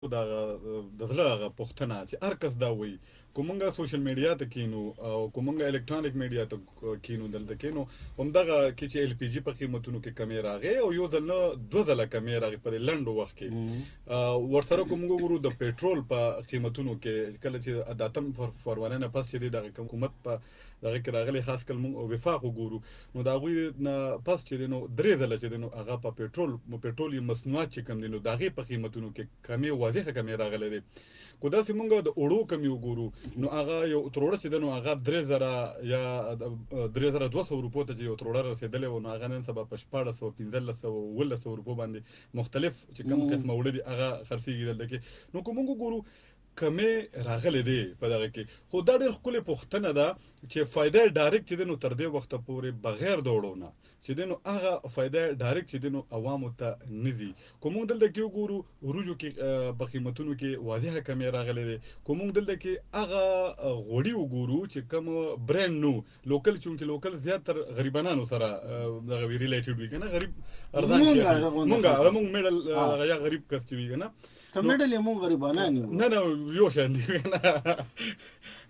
د زړه هغه پوښتنه چې هر کس دا وایي کومنګه سوشل میډیا ته کینو او کومنګه الکترونیک میډیا ته کینو دلته کینو همدغه کې چې ال پی جی په قیمتونو کې کمی راغی او یو ځل نه دوه ځله کمی راغی په لنډو وخت کې ورسره کومنګ ورو د پېټرول په قیمتونو کې کله چې د اتم فروری نه پس چې د حکومت په دغه کې راغلی خاص کل موږ وفاق وګورو نو دا غوي نه پس چې نو درې ځله چې نو هغه په پېټرول مصنوعات چې کم دي نو دغه په قیمتونو کې کمی واضحه کمی راغلی دی کو دا سیمونګه د اورو کمی وګورو نو هغه یو تروړه چې نو هغه 3000 یا 3200 روپو ته یو تروړه رسیدلې و نو هغه نن سبا په 1415 روپو باندې مختلف چې کوم قسمه وړي دي هغه خرڅيږي دلته کې نو کومونګ ګورو کمې راغلي دي په دغه کې خو دا ډېر ښکلې پوښتنه ده چې فایده ډایرکټ چې دی نو تر دې وخته پورې بغیر د وړو نه چې دی نو هغه فایده ډایرکټ چې دی نو عوامو ته نه ځي که موږ دلته کې وګورو وروجو کې په قیمتونو کې واضحه کمې راغلې دی که موږ دلته کې هغه غوړي وګورو چې کوم برانډ نو لوکل چونکې لوکل زیاتر غریبانو سره دغه ریلیټډ وي که نه غریب ارزان شي موږ میډل یا غریب کس چې وي که نه کمیډل یې مونږ غریبانان یو نه یو شان دي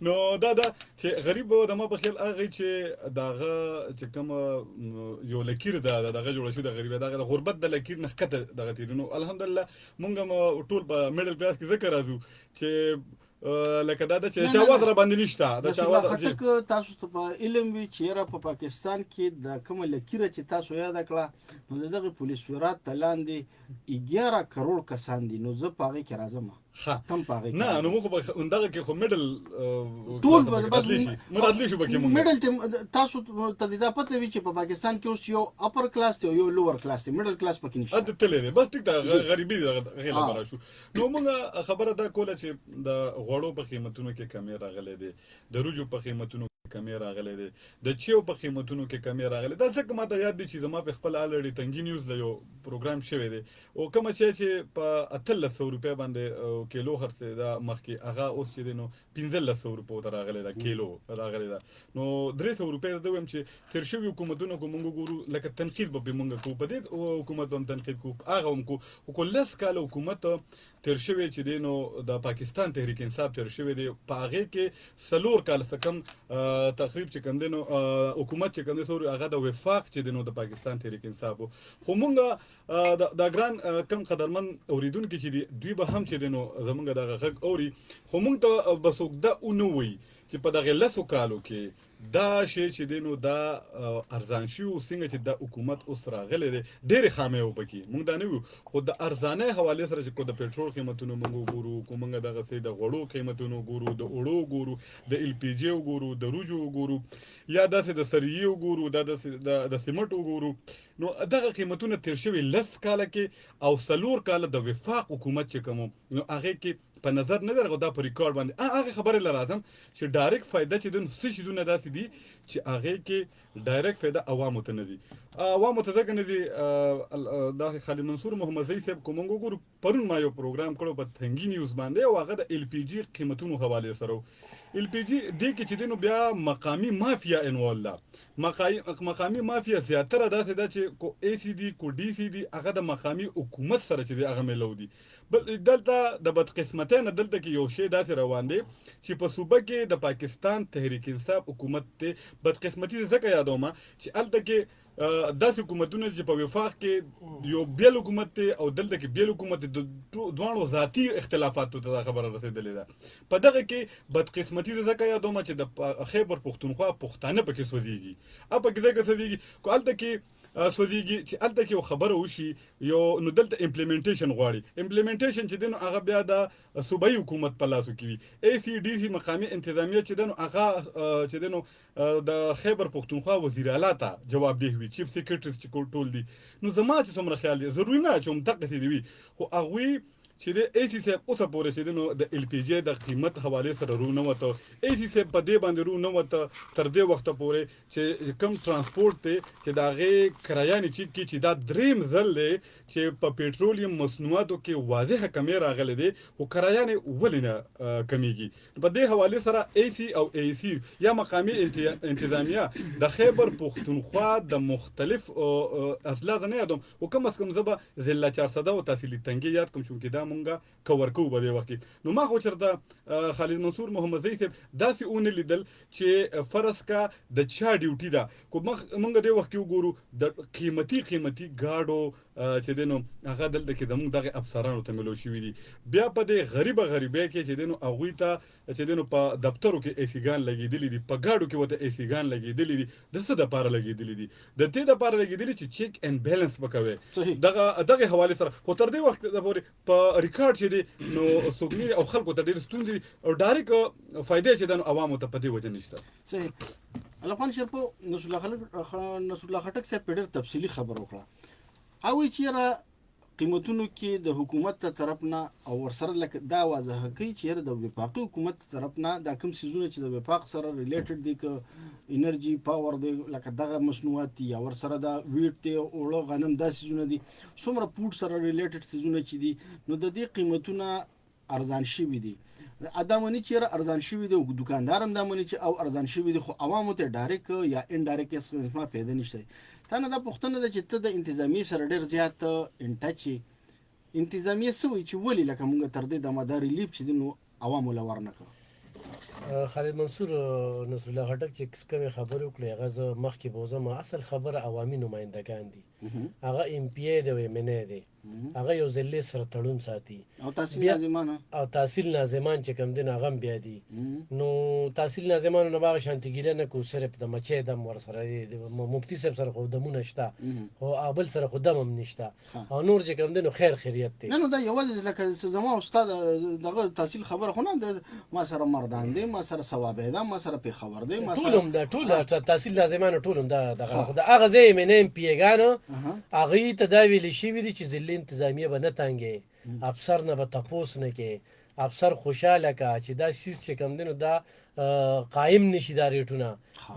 نو دا چې غریب د ما په خیال هغه چې داغه چې کوم یو لکیر دغه جوړ شو د غریب دغه غربت د لکیر نخکته دغه تیرونو الحمدلله مونږ ټول په میډل کلاس کې ذکر راځو چې لکه دا چې چاواز را باندې نشته د چاواز چې تاسو ته په علم وی چې په پاکستان کې د کوم لکیره چې تاسو یاد کړه نو دغه پولیس ورات تلاندې 11 کروڑ کسان دي نو زه پاره کې راځم تم پاره نه نو موږ دغه کې خو میډل ټول بس مدادلی شو پکې موږ میډل تاسو ته دا پته وی چې په پاکستان کې اوس یو اپر کلاس دی او یو لوور کلاس دی میډل کلاس پکې نشته اته تللی دی بس ټیک دا غریبي غیله برا شو نو موږ خبره دا کوله چې د غوړو په قیمتونو کې کمی راغلی دی د روجو په قیمتونو کمی راغلی دی د چیو په قیمتونو کې کمی راغلی دا څه ماته یاد دي چې زما په خپل الریډي تنګي نیوز د یو پروګرام شوی دی او کوم چې په 1300 روپیا باندې کیلو خرڅه دا مخکې هغه اوس چې دی نو 1500 روپو ته راغلی دا کیلو راغلی دا نو 300 روپیا د ویم چې تیر شوی حکومتونو کوم ګورو لکه تنقید به موږ کو په دې حکومت هم تنقید کو هغه هم کو کله سکاله حکومت تیر شوی چې دی نو د پاکستان تحریک انصاف تیر شوی دی په هغه کې سلور کال څخه کم تقریب چې کوم دی نو حکومت چې کوم دی سور هغه د وفاق چې دی نو د پاکستان تحریک انصاف خو مونږ د ګران کم قدرمن اوریدونکو چې دی دوی به هم چې دی نو زمونږ دغه غږ اوري خو مونږ ته بسوک دا اونوي چې په دغه لسو کالو کې دا شی چې دی نو دا ارزان شي او څنګه چې د حکومت اوس راغلی دی ډېرې خامې وبکې مونږ دا نه وو خو د ارزانه حواله سره چې کو د پېټرول قیمتونو مونږ ګورو کومنګ دغه سي د غوړو قیمتونو ګورو د اوړو ګورو د ال پی جی ګورو د روجو ګورو یا داسې د سریو ګورو د سیمټو ګورو نو دغه قیمتونه تیر شوی لس کاله کې او سلور کاله د وفاق حکومت چې کوم نو هغه کې په نظر نه درغه دا په ریکارډ باندې هغه خبره لرادم چې ډایرکټ فائدہ چې دن څه شي دونه داسې دي چې هغه کې ډایرکټ فائدہ عوامو ته نه دي عوامو ته ځکه نه دي دا خالد منصور محمد زئی صاحب کومنګ ګورو پرون ما یو پروګرام کړو په تنګي نیوز باندې او هغه د ال پی جی قیمتونو حواله سره ال پی جی دې کې چې دینو بیا مقامی مافیا انوال مقامی مافیا زیاتره داسې ده چې کو ای سی دی کو ډی سی دی هغه د مقامی حکومت سره چې دی هغه ملو دي بل دلته د بدقسمتۍ نه دلته کې یو شی داسې روان دی چې په صوبه کې د پاکستان تحریک انصاف حکومت ته بدقسمتي ځکه یادوم چې الته کې داسې حکومتونه چې په وفاق کې یو بیل حکومت ته او دلته کې بیل حکومت د دوه ذاتی اختلافاتو ته خبره رسیدلې ده په دغه کې بدقسمتي ځکه یادوم چې د خیبر پښتونخوا پښتانه پکې سوځيږي اپ کې ځکه سوځيږي کو الته کې سوځيږي چې الته کې خبره وشي یو نو دلته امپلیمنټیشن غواړي امپلیمنټیشن چې دنو هغه بیا د صوبایي حکومت په لاسو کې وي ای سی ډی سی مقامی انتظامیه چې دنو هغه چې دنو د خیبر پښتونخوا وزیر اعلی ته جواب دی وي چیف سیکریټری چې ټول دي نو زما چې څومره خیال دی ضروري نه چې متقصد وي خو هغه چې د ای سی صاحب اوسه پورې چې نو د ال پی جی د قیمت حواله سره رو نه وته ای سی صاحب په دې باندې رو نه وته تر دې وخت پورې چې کم ترانسپورت ته چې داغه کرایانې چې دا دریم ځل چې په پېټرولیم مصنوعاتو کې واضحه کمی راغله دي او کرایانې ولینه کمیږي په دې حواله سره ای سی او ای سی یا مقامی انتظامیه د خیبر پښتونخوا د مختلف اصلاح نه یادوم او کم از کم زبا ضلع 400 او تحصیل تنګي یاد کوم چې دا مونږه کور کوو په دې وخت کې نو ما خو چېرته خالد منصور محمد زئی صاحب داسې ونه لیدل چې فرض کا د چا ډیوټي ده خو مونږ دې وخت کې وګورو د قیمتي ګاډو چې دی نو هغه دلته کې زموږ دغه افسرانو ته ملو شوي دي بیا په دې غریبۍ کې چې دی نو هغوی ته چې دی نو په دفترو کې ایسیګان لګېدلي دي په ګاډو کې ورته ایسیګان لګېدلي دي د څه دپاره لګېدلي دي د دې دپاره لګېدلي چې چیک اینډ بیلنس به کوې دغه حوالې سره خو تر دې وخت پورې په ریکارډ چې دی نو څوک نه او خلکو ته ډېرې ستونزې دي او ډایرکټ فایدې چې دی نو عوامو ته په دې وجه نشته صحیح الافغان شرپو نصر الله خټک صاحب په ډېر تفصیلي خبر وکړه او چې قیمتونو کې د حکومت ته طرف نه او ورسره لکه دا واضح کوي چې د وفاقي حکومت طرف نه دا کوم سیزونه چې د وفاق سره ریلیټډ دي که انرژي پاور دی لکه دغه مصنوعات دي یا ورسره دا ویټ دی اوړه غنم دا سیزونه دي څومره پوډ سره ریلیټډ سیزونه چې دي نو د دې قیمتونه ارزان شوي دي ادمونی چې ارزان شوي دي دکاندار هم دمونی چې او ارزان شوي دي خو عوامو ته ډایرکټ یا انډایرکټ اسمه پیدا نشته تا نه دا پوښتنه ده چې ته د انتظامی سره ډېر زیات انټچ انتظامی سوي چې ولې لکه موږ تر دې د مدار ریلیف چې نو عوامو لور نه کړ خالد منصور نصر الله خټک چې کومه خبرې وکړې هغه زه مخکې بوزم اصل خبره عوامي نمائندگان دي هغه ام پی ای دی ومنه دی هغه یو ځلې سره تړون ساتي او تحصیل ناظمان چې کم دین هغه بیا دي نو تحصیل ناظمان نه باغ شانتیګیله نه کو صرف د مچې دم ور سره دی مفتی صاحب سره خو دمونه شته او ابل سره خو دم هم نشته او نور چې کم دین خیر خیریت دی نه دا یوازې لکه زما استاد دغه تحصیل خبره خو نه ما سره مردان دی ما سره ثواب ده ما سره په خبر دی ما ټولم دا ټول تحصیل ناظمان ټولم دا هغه ځای مې نه پی ګانو هغه ته دا ویل شي ویل چې ځلې انتظامیه به نه تانګي افسر نه به تپوس نه کې افسر خوشاله کا چې دا شیز چې کم دینو دا قائم نشي دا ریټونه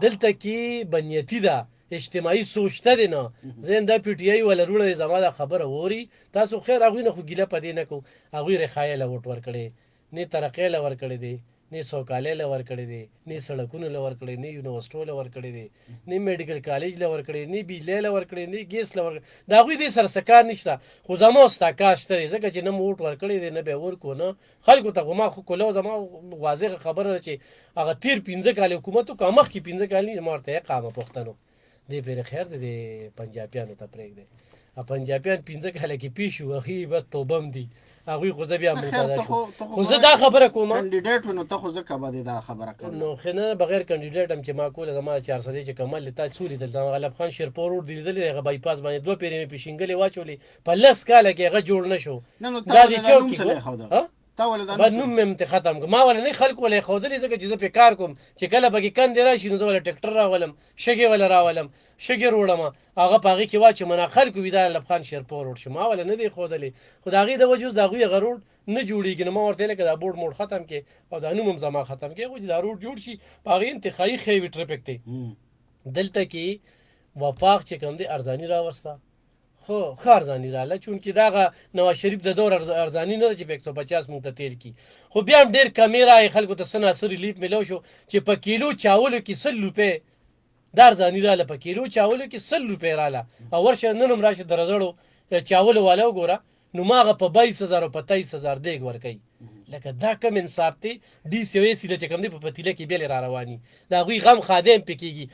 دلته کې بنیتی ده اجتماعي سوچته دي نه زين دا پی ټی آی ولا روړې زماده خبره ووري تاسو خیر هغه نه خو ګیله پدې نه کو هغه رخایله وټ ور کړي نه ترقې لور کړي دي نه سوکالې لور کړي دي نه سړکونو لور کړي نه یونیورسيټو لور کړي دي نه میډیکل کالج لور کړي نه بجلی لور کړي نه ګیس لور دا غوي دي سر سکار نشته خو زمو استاکار شته ځکه چې نه موټ ور کړي دي نه به ور کو نه خلکو ته غما خو کولو زمو واضح خبره چې هغه تیر 15 کال حکومت کو مخ کې 15 کال نه مرته قامه پښتنو دی پر خیر دی پنجابیانو ته پرېګ دی پنجابیان 15 کال کې پیښو اخی بس توبم دي هغه خو زه بیا مونږ خو زه دا خبره کوم کاندیدټ ونو ته خو زه کبا دي دا خبره کوم نو خنه بغیر کاندیدټ هم چې ما کوله زما 400 چې کمال لتا څولې د غلب خان شیرپور ور دي دلې هغه بای پاس باندې دوه پیرې پیشنګلې واچولې په لس کال کې هغه جوړ نشو دا دي چوکي ها تا ولدا نو مم ته ختم ما ولا نه خلق ولا خودلې زکه چې زه په کار کوم چې کله بګی کند راشي نو ولا ټریکټر راولم شګي ولا راولم شګي روړم هغه پاغي کې واچ منا خلق ویدا لب خان شیرپور ور شما ولا نه دی خودلې خدایي د وجود دغه غروړ نه جوړیږي نو ما ورته لکه دا بورډ موډ ختم کې او دا نوم زما ختم کې خو دا روډ جوړ شي پاغي انتخابي خېوي ټریفیک ته دلته کې وفاق چې کوم دي ارزانی راوسته خو ارزانی رااله چونکې داغه نواز شریف د دور ارزانی نه چې 150 مونږ ته تیر کی خو بیا هم ډیر کمیرا خلکو ته سناسر ریلیف ملو شو چې په کیلو چاولو کې 100 روپے دار ځانی رااله په کیلو چاولو کې 100 روپے رااله او ورشه نن راشه درزړو چاولو والو ګوره نو ماغه په 22000 او په 23000 دیګ ور کوي لکه دا کم انصاف ته ډي سی او سی چې کوم دی په پتیله کې بیل را رواني دا غوي غم خادم پکېږي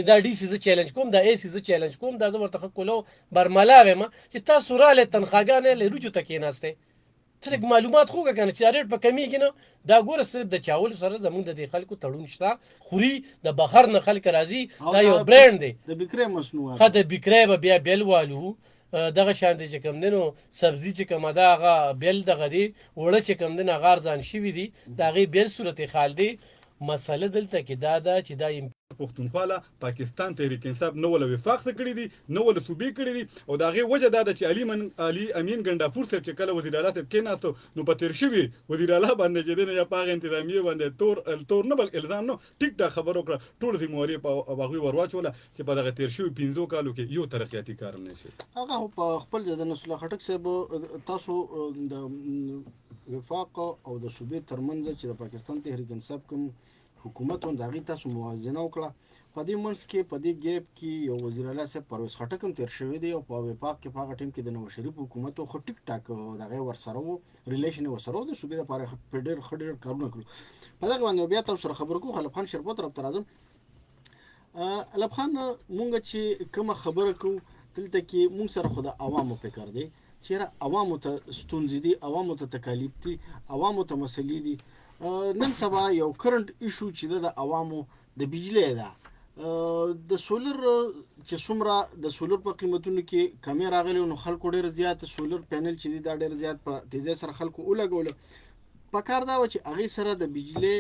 دا ډي سی ز چیلنج کوم دا ای سی ز چیلنج کوم دا زه ورته کولو برملا وم چې تاسو را له تنخواګانې له رجو تکې نهسته تلک معلومات خو کنه چې ریټ په کمی کې نو دا ګور صرف د چاول سره زمونږ د خلکو تړون شته خوري د بخر نه خلک راځي دا یو برند دی د بکره مصنوعات خاطر بکره بیا بیل والو دغه شان دي چې کوم دینو سبزی چې کوم دا هغه بیل دغه دی وړه چې کوم دین هغه ځان شي وي دي دا غي بیل صورت حال دی مسله دلته کې دا چې دا پښتونخوا پاکستان تحریک انصاف نو ول وفاق څخه کړی دي نو ول صوبې کړی دي او دا غي وجه دا چې علي امین ګنداپور صاحب چې کله وزیر اعلی صاحب کېناستو نو په تیر شوی وزیر اعلی باندې چې دنه یا پاغه انتظامیه باندې تور نه بل الزام نو ټیک دا خبرو کړ ټول دې موري په هغه ورواچوله چې په دغه تیر شوی 15 کالو کې یو ترقیاتی کار نه شي هغه په خپل ځای د نصر الله خټک صاحب تاسو د وفاق او د صوبې ترمنځ چې د پاکستان تحریک انصاف کوم حکومت هم د هغې تاسو موازنه وکړه. په دې منځ کې په دې ګیپ کې یو وزیر اعلی صاحب پرویز خټک هم تېر شوی دی او په وفاق کې په هغه ټیم کې د نواز شریف حکومت خو ټیک ټاک دغه ورسره وو ریلیشن یې ورسره وو د صوبې دپاره ډېر ښه ډېر کارونه کړو. په دغه باندې بیا تاسو سره خبرې کوو. حلب خان شرپو طرف ته راځم. حلب خان مونږ چې کومه خبره کوو دلته کې مونږ سره خو د عوامو فکر دی چېرې عوامو ته ستونزې دي، عوامو ته تکالیف دي، عوامو ته مسلې دي. نن سبا یو کرنټ ایشو چې د عوامو د بجلی ده، د سولر چې څومره د سولر په قیمتونو کې کمې راغلي نو خلکو ډېر زیات سولر پینل چې دي دا ډېر زیات په تیزۍ سره خلکو ولګوله. پکار دا و چې هغې سره د بجلی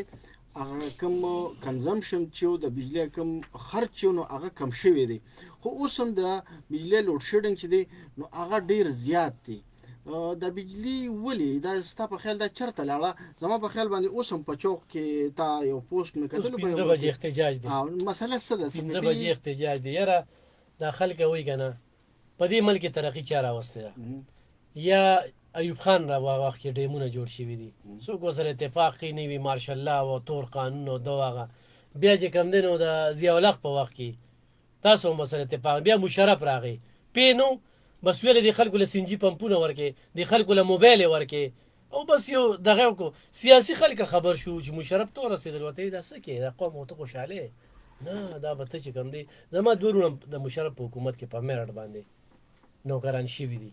هغه کم کنزمپشن چې و د بجلی کم خرچ چې نو هغه کم شوی دی. خو اوس هم د بجلی لوډ شیډینګ چې دی نو هغه ډېر زیات دی. د بجلی ولې دا ستا په خیال دا چېرته لاړه؟ زما په خیال باندې اوس هم په چوک کې تا یو پوسټ مې کتلو 5 بجې احتجاج دی. مسله څه ده؟ 5 بجې احتجاج دی. یاره دا خلک وایي که نه په دې ملک کې ترقي چا راوستې ده؟ یا ایوب خان را وخت کې ډیمونه جوړ شوي دي، څوک ورسره اتفاق کې نه وي، مارشل الله او تور قانون او دا هغه. بیا چې کوم دی نو د ضیاءالحق په وخت کې تاسو هم ورسره اتفاق، بیا مشرف راغی پې نو بس ویلې د خلکو له سینجي پمپونه ورکې، د خلکو له موبایل یې ورکې او بس یو دغه وکړو. سیاسي خلک خبر شو چې مشرف ته ورسېدل، ورته یې دا څه کې دا قوم ورته خوشحاله نه دا به ته چې کوم دی. زما دوه وروڼه د مشرف په حکومت کې په میرټ باندې نوکران شوي دي.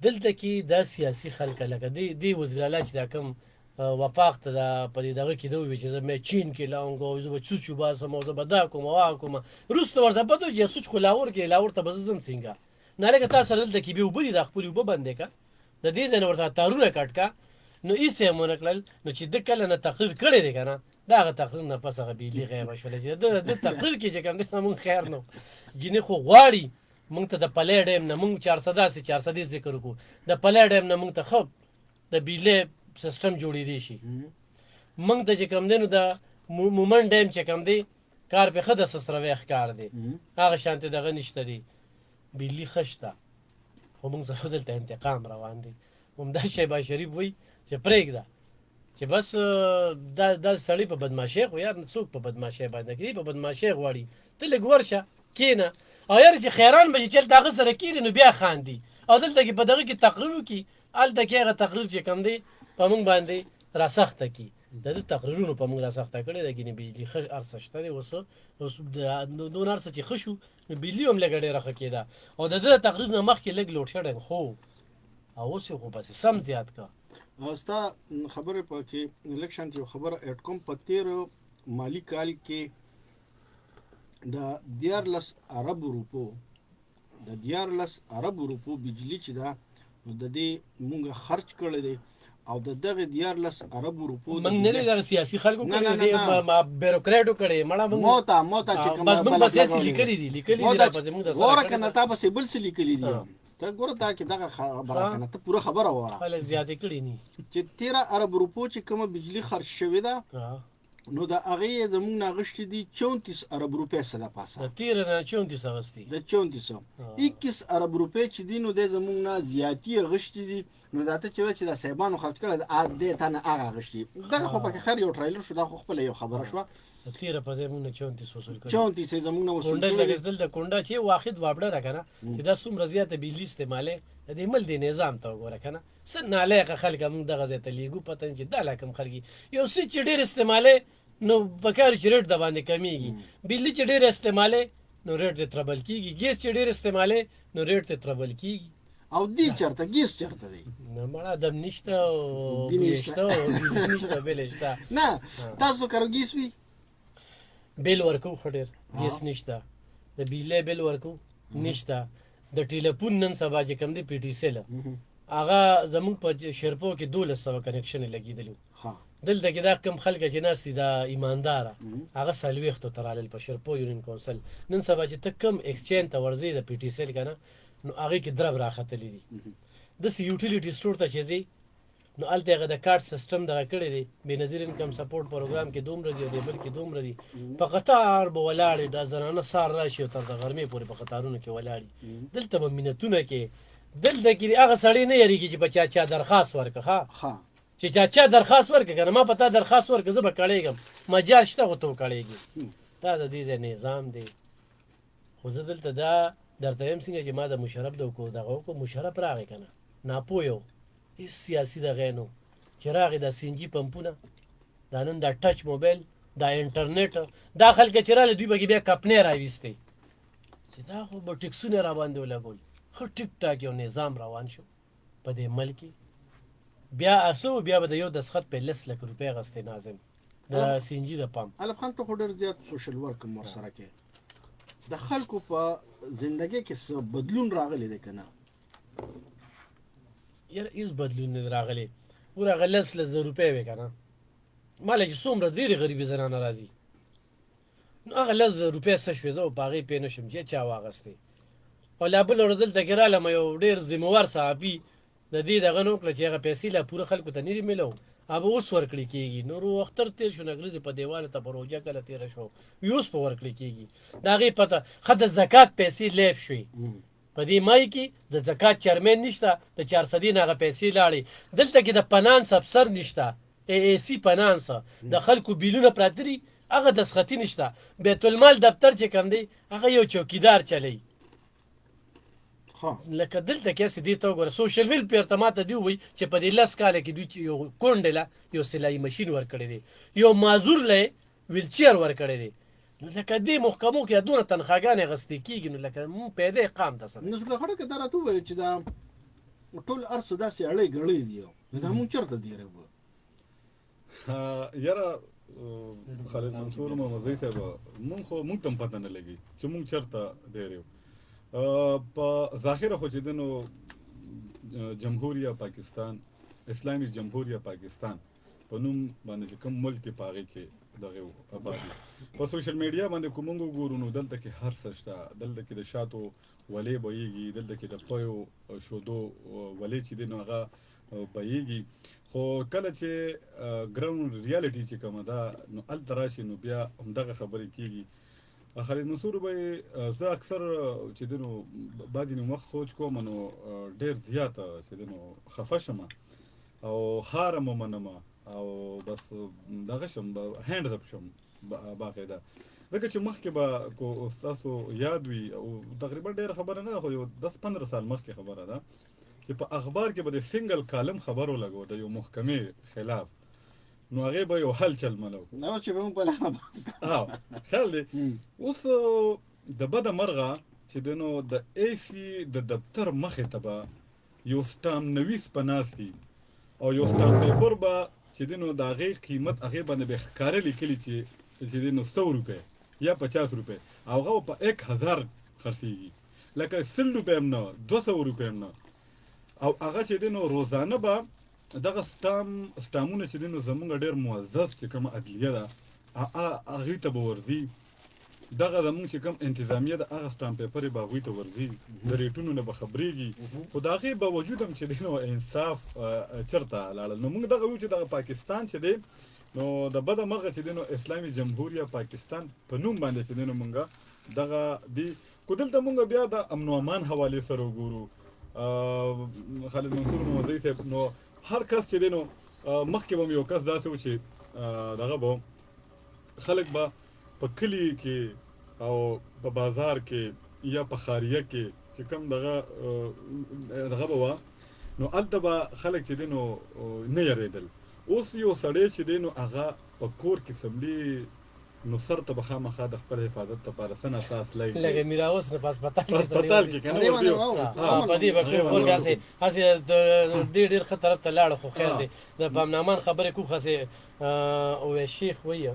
دلته کې دا سیاسي خلک لکه دی وزیر اعلی چې دا کوم وفاق ته دا په دې دغه کې دا وویل چې زه مې چین کې لاونګ او زه به څوچ وباسم او زه به دا کوم او هغه کوم. وروسته ورته پته چې څوچ خو لاهور کې لاهور ته به زه ځم څنګه نه لکه تا سره دلته کې بیا اوبه دي دا خپلې اوبه بندې که د دې ځای نه ورته تارونه کټ که نو ایسې یې ونه کړل. نو چې ده کله نه تقریر کړی دی که نه د هغه تقریر نه پس هغه بجلي غیبه شوله چې د تقریر کې چې کوم دی مونږ خیر نو ګینې خو غواړي مونږ ته د پلی ډیم نه مونږ 400 ذکر وکړو د پلی ډیم نه مونږ ته ښه د بجلي سیسټم جوړېدی شي. مونږ ته چې کوم دی نو د مومن ډیم چې کوم دی کار پې ښه د سسروی ښکار دی، هغه شانتې دغه نشته دی، بجلي ښه شته. خو مونږ سره دلته انتقام روان دی. همدا شهباز شریف وایي چې پرېږده چې بس دا سړی په بدماشۍ خو یار څوک په بدماشۍ باندې کوي، په بدماشۍ غواړي ته لږ ورشه کښېنه او یار چې خیران به چې چل د هغه سره کېږي نو بیا خاندي او دلته کې په دغه کې تقریر وکړي هلته کې هغه تقریر چې کوم دی په مونږ باندې راسخته کړي. د ده تقریرونو په مونږ راسخته کړی ده. ګینې بجلي ښه هر څه شته دی. اوس دونه هر څه چې ښه شو نو بجلي هم لږه ډېره ښه کېده او د ده تقریر نه مخکې لږ لوډ شیډینګ خو او اوس یې خو بسې سم زیات که. ستا خبرې په کې لږ شانتې یو خبره اډ کوم. په تېرو مالي کال کې د 14 اربو روپو بجلي چې ده نو د دې مونږ خرچ کړی دی او د دغه 14 اربو روپو مونږ نه دی دغه سیاسي خلکو کړی دی بیروکریټو کړی مړه مونږ موته چې کوم بس مونږ بس یې لیکلي دي راپسې مونږ د سره وره که نه تا بسې بل څه لیکلي دي. ته ګوره دا کې دغه خبره که نه ته پوره خبره وره خلک زیاتې کړي ني چې 13 ارب روپو چې کومه بجلي خرچ شوې ده نو د هغې یې زمونږ نه اغوښتي دي 34 ارب روپۍ څه ده پاسه د 13 نه 34 اغوستي د 34 21 ارب روپۍ چې دي نو دی زمونږ نه زیاتي اغوښتي دي. نو دا ته چې وایي چې د صاحبانو خرچ کړی دی تا نه هغه اغوښتي دغه خو پکې خیر یو ټریلر شو دا خو خپله یو خبره شوه. 13 په ځای مونږ نه 34 وصول کړي 34 یې زمونږ نه وصول کونډه لګېدل د کونډه چې واحد وابړه را که نه چې دا څومره زیاته بجلي استعمالوي د دې مل دې نظام ته وګوره که نه څه نالایقه خلک مونږ دغه ځای ته لیږو پته نه چې دا لا کوم خلک یو څه چې ډېر استعمالوي نو پکار چې ریټ د باندې کمیږي، بجلي چې ډېر استعمالوي نو ریټ دې تربل کېږي، ګیس چې ډېر استعمالوي نو ریټ دې تربل کېږي. او دی چېرته ګیس چېرته دی؟ نه مړه دم نشته او بوی شته او بجلي نشته بل شته نه تاسو کارو ګیس وي بیل ورکو خو ډېر ګیس نشته د بجلي بیل ورکو نشته د ټیلیفون نن سبا چې کوم دی پی ټي سیل هغه زمونږ په شرپو کې 1200 کنیکشن لګېدلي دلته کې دا کم خلک چې ناست دي دا ایمانداره هغه 40 ته رالل په شرپو یونین کونسل. نن سبا چې ته کم ایکسچینج ته ورځې د پی ټي سیل که نه نو هغې کې درب راختلی دي. داسې یوټیلیټي سټور ته چې ځې نو هلته هغه د کارت سیسټم دغه کړی دی بېنظیر انکم سپورټ پروګرام کې دومره دي او د بل کې دومره دي په قطار به ولاړې دا زنانه سهار راشي او تر د غرمې پورې په قطارونو کې ولاړي. دلته به مینتونه کې دلته کې هغه سړی نه یېرېږي چې په چا درخواست ورکړه ښه چې چا درخواست ورکړه که نه ما په تا درخواست ورکړه زه به کړېږم مجال شته خو ته وکړېږي دا د دې ځای نظام دی خو زه دلته دا درته وایم څنګه چې ما د مشرف د دغه وکړو مشرف راغی که نه ناپوه و هېڅ سیاسي دغه نو چې راغی دا سی ان جي پمپونه دا نن دا ټچ موبایل دا انټرنیټ دا خلک چې راغله دوی به بیا کپنې راویستې چې دا خو به ټکسونه را باندې ولګول ښه ټیک ټاک یو نظام روان شو په دې ملک بیا اسو بیا به د یو دسخط په 10 لک روپۍ غستې ناظم د سی ان جي د پمپ علف خان ته خو ډېر زیات سوشل ورک هم ورسره کوې د خلکو په زندګۍ کې څه بدلون راغلی دی که نه یاره هېڅ بدلون نه دی راغلی ور هغه 10,000 روپۍ وې که نه ماله چې څومره ډېرې غریبې زنانه راځي نو هغه 10,000 روپۍ څه شوې زه په هغې پوه نه شم چې چا واغستې او لا بله ورځ دلته کې رالم یو ډېر ذمهوار صحافي د دې دغه نه وکړه چې هغه پیسې لا پوره خلکو ته نه دي میلو هغه اوس ورکړې کېږي نور اختر تېر شو نګریزې په دیواله ته په روژه کله تېره شو اوس په ورکړې کېږي د هغې پته ښه د زکات پیسې لیف شوې په دې مای کې د زکات چرمین نشته د 400 نه هغه پیسې لاړې دلته کې د فنانس افسر نشته ای سی فنانس د خلکو بیلونه پراته دي هغه دسخطي نشته بیت المال دفتر چې کوم دی هغه یو چوکیدار چلی لکه دلته کې هسې دې ته وګوره سوشل ویلفیر ته ما ته دې ووایي چې په دې 10 کاله کې دوی یو کونډې له یو سلایي مشین ورکړی دی یو معذور له ویلچیر ورکړی دی نو لکه دې محکمو کې دونه تنخواګانې اخیستې کېږي نو لکه مونږ پیدا قام ته څه نو له خړه کې دا راته ووایي چې دا ټول ارس داسې اړې ګړې دي نو دا مونږ چېرته دی رب یاره خالد منصور محمد صاحب مونږ ته هم پته نه لګي چې مونږ چېرته دی یو په ظاهره خو چې دنو جمهوریه پاکستان اسلامي جمهوریه پاکستان په نوم باندې چې کوم ملک دی په هغې کې دغه آبادي په سوشل میډیا باندې که مونږ وګورو نو دلته کې هر څه شته دلته کې د شاتو ولې بهیږي دلته کې د پیو شودو ولې چې دی نو هغه بهیږي خو کله چې ګراوند ریالټي چې کومه ده نو هلته راشي نو بیا همدغه خبرې کېږي خالد منصور به زه اکثر چې دی نو بعضې نو وخت سوچ کوم نو ډېر زیاته چې دی نو خفه شم او خاره مو منم او بس دغه شم هینډز اپ شم باقاعده ځکه چې مخکې به کو ستاسو یاد وي او تقریبا ډېره خبره نه ده خو یو 10-15 سال مخکې خبره ده چې په اخبار کې به د سنګل کالم خبر ولګو د یو محکمې خلاف نو هغې به یو حل چل ملو نو چې به مونږ په لحمه بحث خیال دی اوس د بده مرغه چې دی نو د ای سی د دفتر مخې ته به یو سټام نویس په ناست دي او یو سټام پیپر به چې دی نو د هغې قیمت هغې باندې به ښکاره لیکلي چې دی نو 100 روپۍ یا 50 روپۍ او هغه په 1000 خرڅېږي لکه 100 روپۍ هم نه 200 روپۍ هم نه او هغه چې دی نو روزانه به دغه سټامونه چې دی نو زمونږ ډېر معزز چې کومه عدلیه ده هغې ته به ورځي دغه زمونږ چې کوم انتظامیه ده هغه سټام پیپر یې به هغوی ته ورځي د ریټونو نه به خبرېږي خو د هغې باوجود هم چې دی نو انصاف چېرته لاړل نو موږ دغه ویو چې دغه پاکستان چې دی نو د بده مرغه چې دی نو اسلامي جمهوریه پاکستان په نوم باندې چې دی نو موږ دغه دی خو دلته موږ بیا د امن و امان حوالې سره وګورو خالد منصور محمد صاحب نو هر کس چې دی نو مخکې به یو کس داسې و چې دغه به خلک به په کلي کې او په بازار کې یا په خاریه کې چې کوم دغه به وه نو هلته به خلک چې دی نو نه یېرېدل اوس یو سړی چې دی نو هغه په کور کې څملي نو سر ته به خامخا د خپل حفاظت لپاره څه نه اساس لګي لکه میرا اوس نه په هسپتال کې که نه په دې به خلک هسې ډېر ښه طرف ته لاړه خو خیر دی د پامنامان خبرې کوو هسې اویس شیخ وایي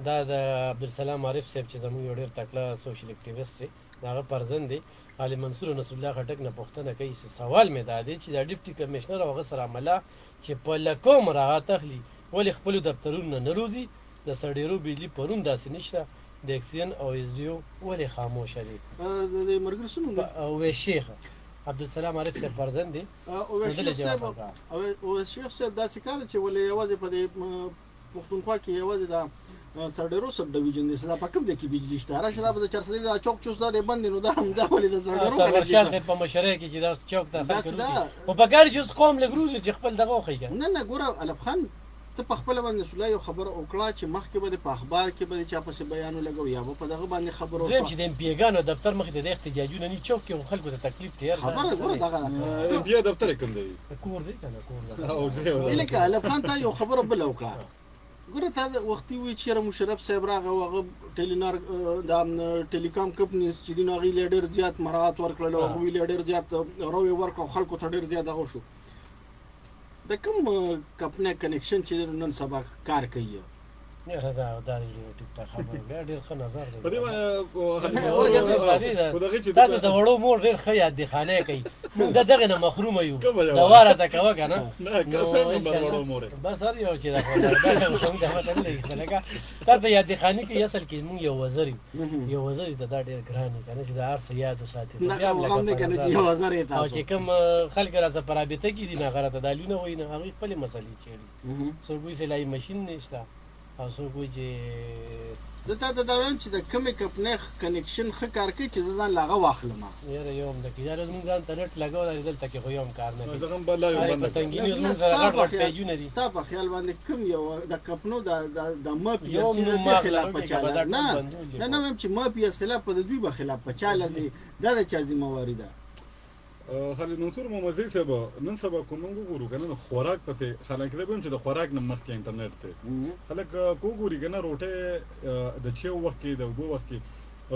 دا د عبدالسلام عارف صاحب چې زموږ یو ډېر تکړه سوشل اکټیویسټ دی د هغه پرزن دی علي منصور نصرالله خټک نه پوښتنه کوي سوال مې دا دی چې دا ډیپټي کمشنر او هغه سره عمله چې په لکو مراعات اخلي ولې خپلو دفترونو نه روزي د سړېرو بجلي پرون داسې نشته د اکسیجن او ایس ډي او ولې خاموشه دي د ملګري څه نوم دی اویس شیخ عبدالسلام عارف صاحب پرزن دی اویس شیخ صاحب داسې کار چې ولې یوازې په دې پښتونخوا کې یوازې د سرډیرو سب ډیویژن دی دا په کوم ځای کې بجلی شته راشه دا به د چرسلي دا چوک چوس دا دی بند نو دا هم دا ولې د سرډیرو سرورشاه صاحب په مشرۍ کې چې دا چوک ته خلک وروځي خو په کار چې اوس قوم لږ روزي چې خپل دغه وښیي نه نه ګوره الف خان ته په خپله باندې نصرالله یو خبره وکړه چې مخکې به دې په اخبار کې به دې چا پسې بیان ولګو یا به په دغه باندې خبره زه یم وکړه چې د امپیګانو دفتر مخې ته د احتجاجونه نه چوک کې خلکو ته تکلیف تېر خبره ګوره دغه بیا دفتر یې کوم دی کور دی که نه کور دی او دی لکه الف خان ته یو خبره بله وکړه ګوره تا وختي وایي چې یاره مشرف صاحب راغی او هغه ټیلینار دا ټیلیکام کمپنیز چې دي نو هغوی له ډېر زیات مراعات ورکړل او هغوی له ډېر زیات رویې ورکړه او خلکو ته ډېر زیات هغه شو د کوم کمپنۍ کنیکشن چې نن سبا کار کوي یاره دا ټیک ټاک خبره بیا ډېر ښه نظر دی په دې تا ته د وړو مور ډېر ښه یاد دخانه کوي موږ د دغې نه محرومه یو د واره ته کوه که نه بس هر یو چې دا تا ته یاد دخاني کوي اصل کې موږ یو وزر یو وزر ته دا ډېر ګران وي که نه چې دا هر څه یاد وساتي او چې کوم خلک راڅه په رابطه کې دي نه هغه راته دالونه وایي نه هغوی خپلې مسلې چېړي څوک وایي سلایي مشین نشته او څوک وایي چې زه تا ته دا وایم چې د کومې کمپنۍ کنیکشن ښه کار کوي چې زه ځان له هغه واخلم یاره یو هم دکې یاره زموږ ځان ته نټ لګولی دلته کې خو یو هم کار نه کوي دغه هم به لا یو په بنده تنګیني زموږ سره غټ غټ پیجونه دي ستا په خیال باندې کوم یو د کمپنو د مافیا یو چې د نوم دې ما خلاف خلاف په کې چاله به دا نه ټول بندول دي. نه وایم چې مافیا خلاف په د دوی به خلاف په چاله دي دا د چا ذمهواري ده خالد منصور محمدزی صاحب نن سبا کوم موږ وګورو کنه د خوراک پسې حالانکه دا هم چې د خوراک نه مخکې انټرنیټ ته خلک کو ګوري کنه روټه د چیو وخت کې د وګو وخت کې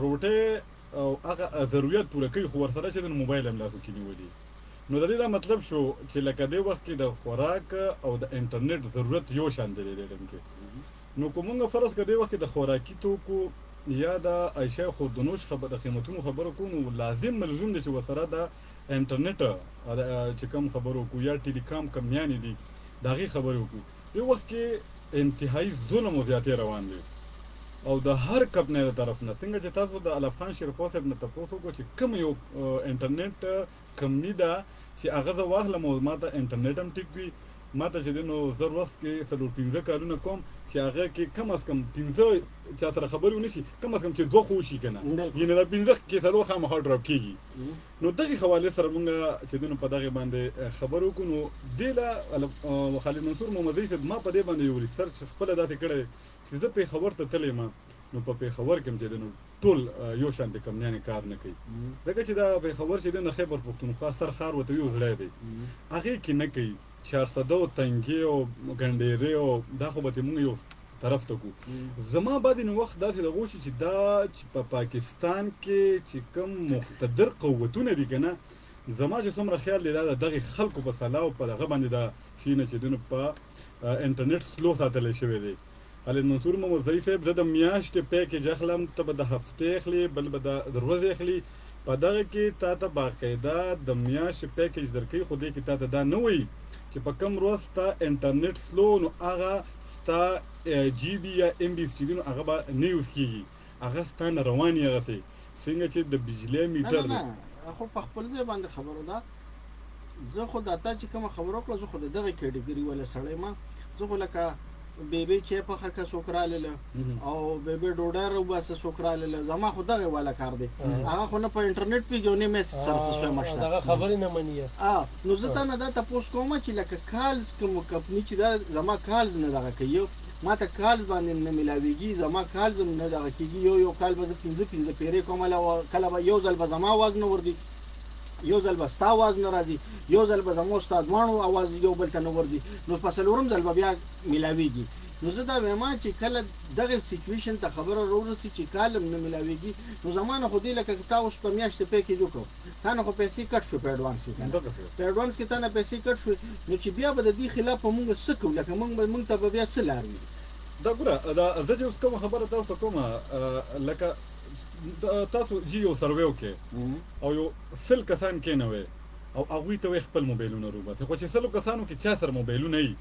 روټه او هغه ضرورت پوره کوي خو ورسره چې د موبایل هم لاسو کې نیولي نو د دې دا مطلب شو چې لکه د وخت کې د خوراک او د انټرنیټ ضرورت یو شان دی کې نو کومه فرض کړي وخت د خوراکي توکو یا د عائشه خودنوش خبر د قیمتونو خبرو کو نو لازم ملزوم دي چې وسره د انټرنیټ چې کوم خبرو کو یا ټیلیکام کمپنیانې دي دغه خبرو کو یو وخت کې انتهایی ظلم او زیاتې روان دي او د هر کمپنۍ تر طرف نه څنګه چې تاسو د الف خان شریفو صاحب نه تاسو کو چې کوم یو انټرنیټ کمپنی ده چې هغه د واخلم او ماته انټرنیټ هم ټیک وي ماته چې نو ضرورت کې 15 کارونه کوم چې هغه کې کم از کم 15 چا سره خبرو نشي کم از کم چې دوه خو شي کنه یعنی دا 15 کې څلور خامخا ډراپ کیږي نو دغه حواله سره موږ چې دنو په دغه باندې خبرو کو نو دیلا خالد منصور محمدزی صاحب ما په دې باندې یو ریسرچ خپل داتې کړی چې زه په خبر ته تلې ما نو په خبر کې چې دنو ټول یو شان د کمپنۍ کار نه کوي دغه چې دا په خبر چې د خیبر پښتونخوا سر خار وته یو زړه دی هغه کې نه کوي 400 تنګي او ګنډېری او دا خو به موږ یو طرف ته کو زما بعد نو وخت داسې د غوښي چې دا چې په پاکستان کې چې کوم مقتدر قوتونه دي کنه زما چې څومره خیال دی دا دغه خلکو په سلاو په هغه باندې دا شینه چې دنه په انټرنیټ سلو ساتل شوی دی خالد منصور محمدزی صاحب د میاشتې پیکیج اخلم ته به د هفته اخلي بل به د ورځې اخلي په دغه کې تا ته باقاعده د میاشتې پیکیج درکې خو دې کې تا ته دا نه وایي چې په کوم ورځ تا انټرنیټ سلو نو هغه ستا جی بي یا ام بي چې نو هغه به نه یوز کیږي هغه ستا نه رواني هغه سي څنګه چې د بجلی میټر نه خو په خپل ځای باندې خبرو ده زه خو دا تا چې کوم خبرو کړو زه خو د دغه کېټګري ولا سړی ما زه خو لکه بیبي چې په خکه سوکراله او بیبي ډوډۍ رو بس سوکراله زما خو دغه والا کار دی هغه خو نه په انټرنیټ پیژنې مې سره څه مشته دغه خبرې نه مني نو زه تا نه دا تاسو کوم چې لکه کالز کوم کمپنی چې دا زما کالز نه دغه کوي ما ته کالز باندې نه ملاويږي زما کالز نه دغه کیږي یو کال به 15 پیری کومه کله به یو ځل به زما आवाज نه وردی یو ځل به ستا आवाज نه راځي یو ځل به زموږ ستا ځوانو आवाज یو بل ته نه وردی نو په څلورم ځل به بیا ملاويږي نو زه دا وایم چې کله دغه سچويشن ته خبره راورسي چې کالم نه ملاويږي نو زمانه خو دې لکه تاسو په میاشتې پیکیج وکړو تا نه خو پیسې کټ شو په اډوانس کې په اډوانس کې تا نه پیسې کټ شو نو چې بیا به د دې خلاف موږ څه کوو لکه موږ ته به بیا څه لار وي دا ګوره دا زه چې اوس کوم خبره تاسو کومه لکه تاسو جیو سرویو کې او یو سل کسان کې نه وي او هغوی ته خپل موبایلونه روباسي خو چې سلو کسانو کې چا سره موبایلونه وي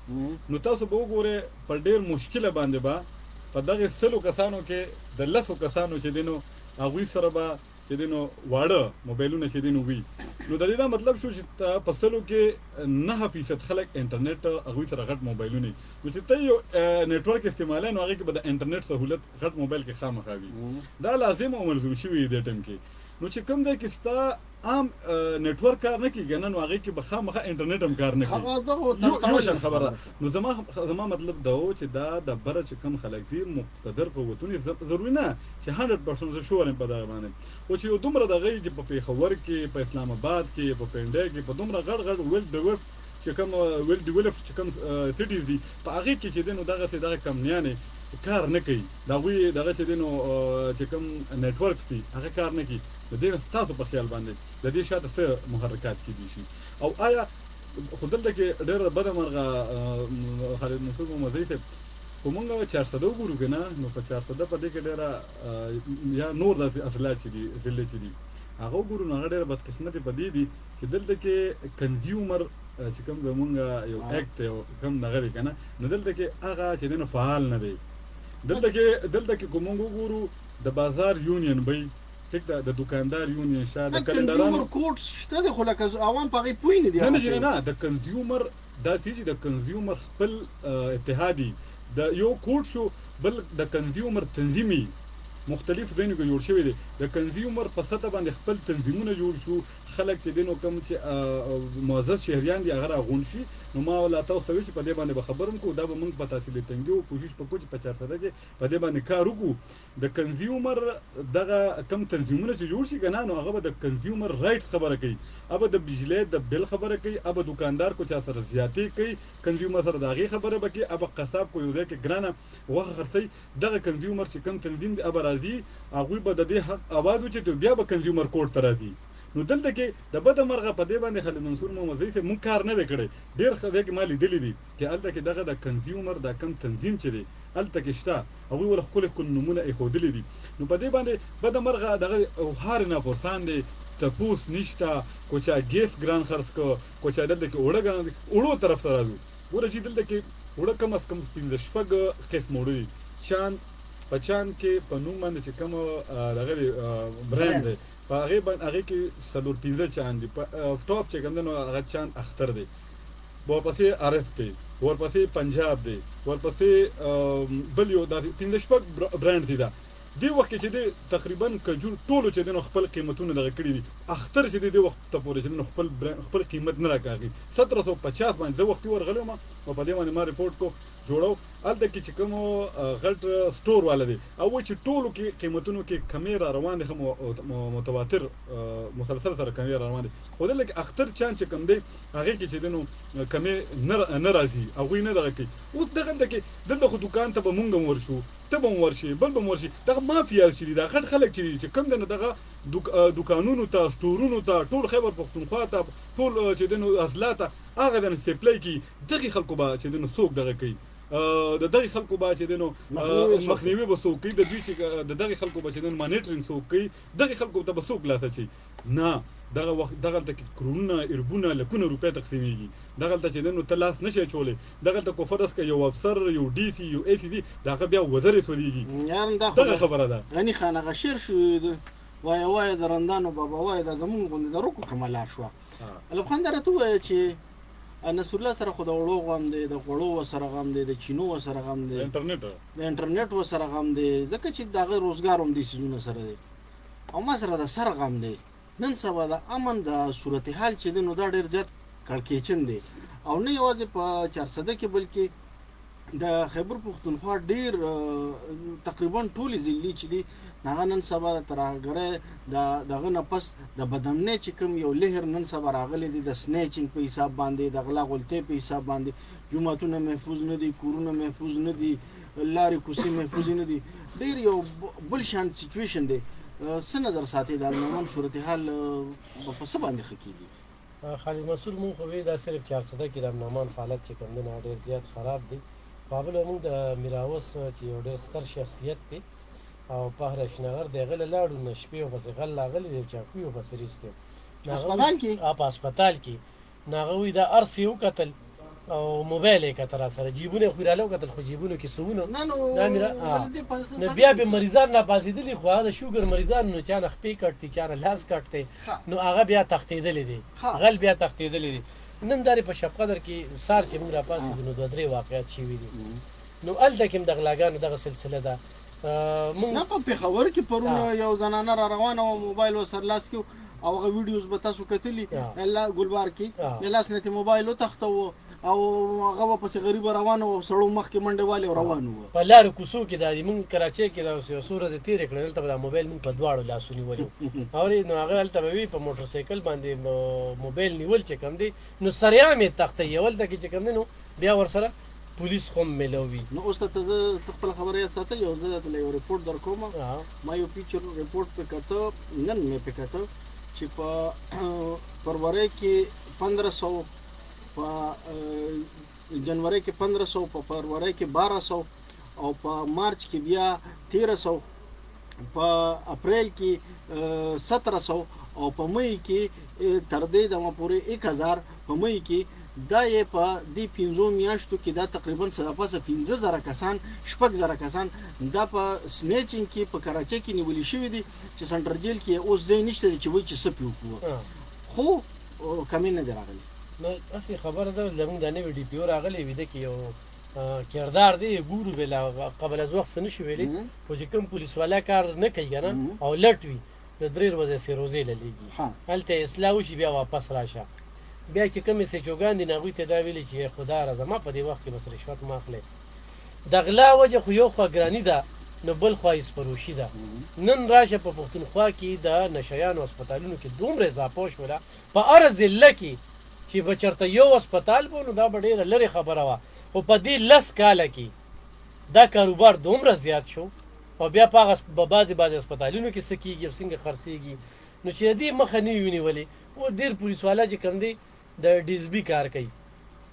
نو تاسو به وګورئ په ډېر مشکله باندې به په دغه سلو کسانو کې د لسو کسانو چې دي نو هغوی سره به چې دینو واړه موبایلونه چې دینو وي نو د دې دا مطلب شو چې په سلو کې 9% خلک انټرنیټ هغوی سره غټ موبایلونه نو چې ته یو نیټورک استعمالوي نو هغې کې به د انټرنیټ سهولت غټ موبایل کې خامخا وي دا لازم او ملزوم شوي دی ټیم کې نو چې کوم دی کې ستا عام نیټورک کار نه کېږي نه نو هغې کې به خامخا انټرنیټ هم کار نه کوي یو شان خبره ده نو زما مطلب دا و چې دا د بره چې کوم خلک دي مقتدر قوتونه ضروري نه چې 100% زه شور یم په دغه باندې او چې یو دومره دغه چې په پېښور کې په اسلام آباد کې په پنډۍ کې په دومره غټ ویل ډیولپ چې کوم ویل ډیولپ چې کوم سیټیز دي په هغې کې چې دی نو دغه کمپنیانې کار نه کوي د هغوی دغه چې دی نو چې کوم نیټورک دي هغه کار نه کوي د دې ستاسو په خیال باندې د دې شاته څه محرکات کیدی شي او آیا خو دلته کې ډېره بده مرغه خالد منصور محمدي صاحب خو مونږ 400 وګورو که نه نو په 400 په دې کې ډېره یا نور داسې اصلات چې دي ضلع چې دي هغه وګورو نو هغه ډېره بدقسمتې په دې دي چې دلته کې کنزیومر چې کوم زمونږ یو اکټ یو کوم دغه دی که نه نو دلته کې هغه چې دی نو فعال نه دی دلته کې که مونږ وګورو د بازار یونین بی ټیک ده د دکاندار یونین شته د کلندرانو کوډ شته دی خو لکه عوام په هغې پوه نه دي نه د کنزیومر داسې چې د کنزیومر خپل اتحادي د یو کوډ شو بل د کنزیومر تنظیمي مختلف ځایونو کې جوړ شوی دی د کنزیومر په سطح باندې خپل تنظیمونه جوړ شو خلک چې دی نو کوم چې معزز شهریان دي هغه راغونډ شي نو ما ولا تاسو ته وایي چې په دې باندې به خبر کوو دا به موږ په تحصیل تنګي او کوشش وکړو چې په 400 کې په دې باندې کار وکړو د کنزیومر دغه کم تنظیمونه چې جوړ شي که نه نو هغه به د کنزیومر رایټس خبره کوي ابه د بجلی د بل خبره کوي ابه دکاندار کو چا سره زیاتې کوي کنزیومر سره د هغې خبره به کوي ابه قصاب کو یو ځای کې ګرانه غوښه خرڅوي دغه کنزیومر چې کم تنظیم دی ابه راځي هغوی به د دې حق اواز وچتوي بیا به کنزیومر کوډ ته راځي نو دلته کې د بده مرغه په دې باندې خالد منصور محمدي صاحب مونږ کار نه دی کړی ډېر ځای کې ما لیدلي دي چې هلته کې دغه د کنزیومر دا کم تنظیم چې دی هلته کې شته هغوی ول ښکلي نومونه ایښودلي دي نو په دې باندې بده مرغه دغه هار ناپرسان دی تپوس نشته کو چا ګیس ګران خرڅ کو چا دلته کې اوړه ګران دي اوړو طرف ته راځو ګوره چې دلته کې اوړه کم از کم 15 قسم اوړه دي چاند په چاند کې په نوم باندې چې کوم دغه برانډ دی په هغې کې 4-5 چاند دي په ټاپ چې کوم دی نو هغه چاند اختر دی ورپسې عارف دی ورپسې پنجاب دی ورپسې بل یو داسې 15 برانډ دي دا دې وخت کې چې دی تقریبا کجور ټولو چې دی نو خپل قیمتونه دغه کړي دي اختر چې دی دې وخت ته پورې چې نو خپل قیمت نه راکاږي 1750 باندې زه وختي ورغلی وم او په دې باندې ما رپورټ کو جوړو هلته کې چې کوم غټ سټور والا دی او وایي چې ټولو کې قیمتونو کې کمې را روان دي متواتر مسلسل سره کمې را روان دي خو دلته کې اختر چاند چې کوم دی هغې کې چې دی نو کمې نه راځي هغوی نه دغه کوي اوس دغلته کې دلته خو دکان ته به مونږ هم ورشو ته به هم ورشي بل به هم ورشي دغه مافیاز چې دي دا غټ خلک چې دي چې کوم دی نو دغه دکانونو ته سټورونو ته ټول خیبر پښتونخوا ته ټول چې دی نو اصلا ته هغه د سپلای کوي دغې خلکو به چې دی نو څوک دغه کوي د دغې خلکو به چې دی نو مخنیوي به څوک کوي د دوی چې د دغې خلکو به چې دی نو مانیټرینګ څوک کوي دغې خلکو ته به څوک لاس اچوي نه دغه وخت دغلته کې کرونونه اربونه لکونه روپۍ تقسیمیږي دغلته چې دی نو ته لاس نشي اچولی دغلته کو فرض که یو افسر یو ډي سي یو اي سي دي د هغه بیا وزرې سولیږي دغه خبره ده غني خان هغه شعر شو وایه د رندانو بابا وایه دا زمونږ غوندې د روکو کمالار شوه الف خان دا راته ووایه چې نصر الله سره خو د وړو غم دی د غوړو سره غم دی د چینو سره غم دی د انټرنیټ سره غم دی ځکه چې د هغه روزګار هم دې څیزونو سره دی او ما سره د سر غم دی نن سبا د امن د صورتحال چې دی نو دا ډېر زیات کړکېچن دی او نه یوازې په 400 کې بلکې د خیبر پښتونخوا ډېر تقریبا ټولې ضلعې چې دي هغه نن سبا د ترهګرۍ دغه نه پس د بدامنۍ چې کوم یو لهر نن سبا راغلی دی د سنیچینګ په حساب باندې د غلا غلطۍ په حساب باندې جوماتونه محفوظ نه دي کورونه محفوظ نه دي لارې کوڅې محفوظ نه دي ډېر یو بل شان سچویشن دی څه نظر ساتي د امن صورتحال په څه باندې ښه کېږي خالد منصور مونږ خو وایي دا صرف 400 کې د امن حالت چې کوم دی نو ډېر زیات خراب دی خو بله مونږ د میراوس چې یو ډېر ستر شخصیت دی او په رشنغر د هغه له لاړو نه شپې ورپسې غل راغلی دی چاقوي ورپسې ریستی هسپتال کې په هسپتال کې نو هغه وایي دا هر څه یې وکتل او موبایل یې کتر سره جیبونه خو رااله کتل خو جیبونو کې سونه نه نو دا میرا ولې په نو بیا به مریضان نه پاسېدلی خو هغه شوګر مریضان نو چانه خپې کټتي چانه لاس کټتي نو هغه بیا تختیدلې دي غل بیا تختیدلې دي نن داري په شپ قدر کې سار چې موږ را پاسې نو دوه درې واقعیت شوي دي نو الته کې د غلاګانو دغه سلسله ده موږ نه په پېښور کې پرونه یو زنانه را روانه وه موبایل ورسره لاس کې او هغه ویډیوز به تاسو کتلي الله ګلبار کې لاس نه موبایل وتښتوه او هغه پسې غریب روان او سړو مخ کې منډه والي روان وو په لار کوڅو کې د مونږ کراچۍ کې دا سورز تیر کړل ته د موبایل مونږ په دواړو لاسو نیولو او نو هغه الته وی په موټر سایکل باندې موبایل نیول چې کم دی نو سریام یې تخته یول ته چې کم دی نو بیا ورسره پولیس هم ملوي نو اوس ته خپل خبره یاد ساتي یو زه ته یو ریپورت درکوم ما یو پیچر ریپورت په کته نن مې په کته چې په فروری کې 1500 په جنوري کې 1500 په فروری کې 1200 او په مارچ کې بیا 1300 په اپریل کې 1700 او په مئی کې تر دې دمه پورې 1000 په مئی کې دا یې په دې 15 میاشتو کې دا تقریبا صدافه 15000 کسان 6000 کسان دا په سنیچینګ کې په کراچۍ کې نیولې شوی دي چې سنټر جیل کې اوس ځای نشته چې وایي چې سپیو کوه خو کمی نه راغلی نو اصلي خبره ده زموږ د نوې ډي پی او راغلی وي د کې یو کردار دی ګورو بلا قبل از وخت نه شو ویلي خو چې کوم پولیس والا کار نه کوي کنه او لټ وي د درې ورځې سیروزې للیږي هلته اصلاح وشي بیا واپس راشه بیا چې کومې سچوګان دي هغوی ته دا ویلي چې خدا را زما په دې وخت کې بس رشوت مه اخلئ د غلا وجه خو یو خوا ګراني ده نو بل خوا اسپروشي ده نن راشه په پښتونخوا کې د نشیانو هسپتالونو کې دومره اضافه وشوله په هره ضلع کې چې به چېرته یو هسپتال به نو دا به ډېره لرې خبره وه خو په دې 10 کاله کې دا کاروبار دومره زیات شو او بیا په هغه بعضې هسپتالونو کې څه کېږي او څنګه خرڅېږي نو چې د دې مخه نه وي ونیولې او ډېر پولیس والا چې کوم دی د ډیزبي کار کوي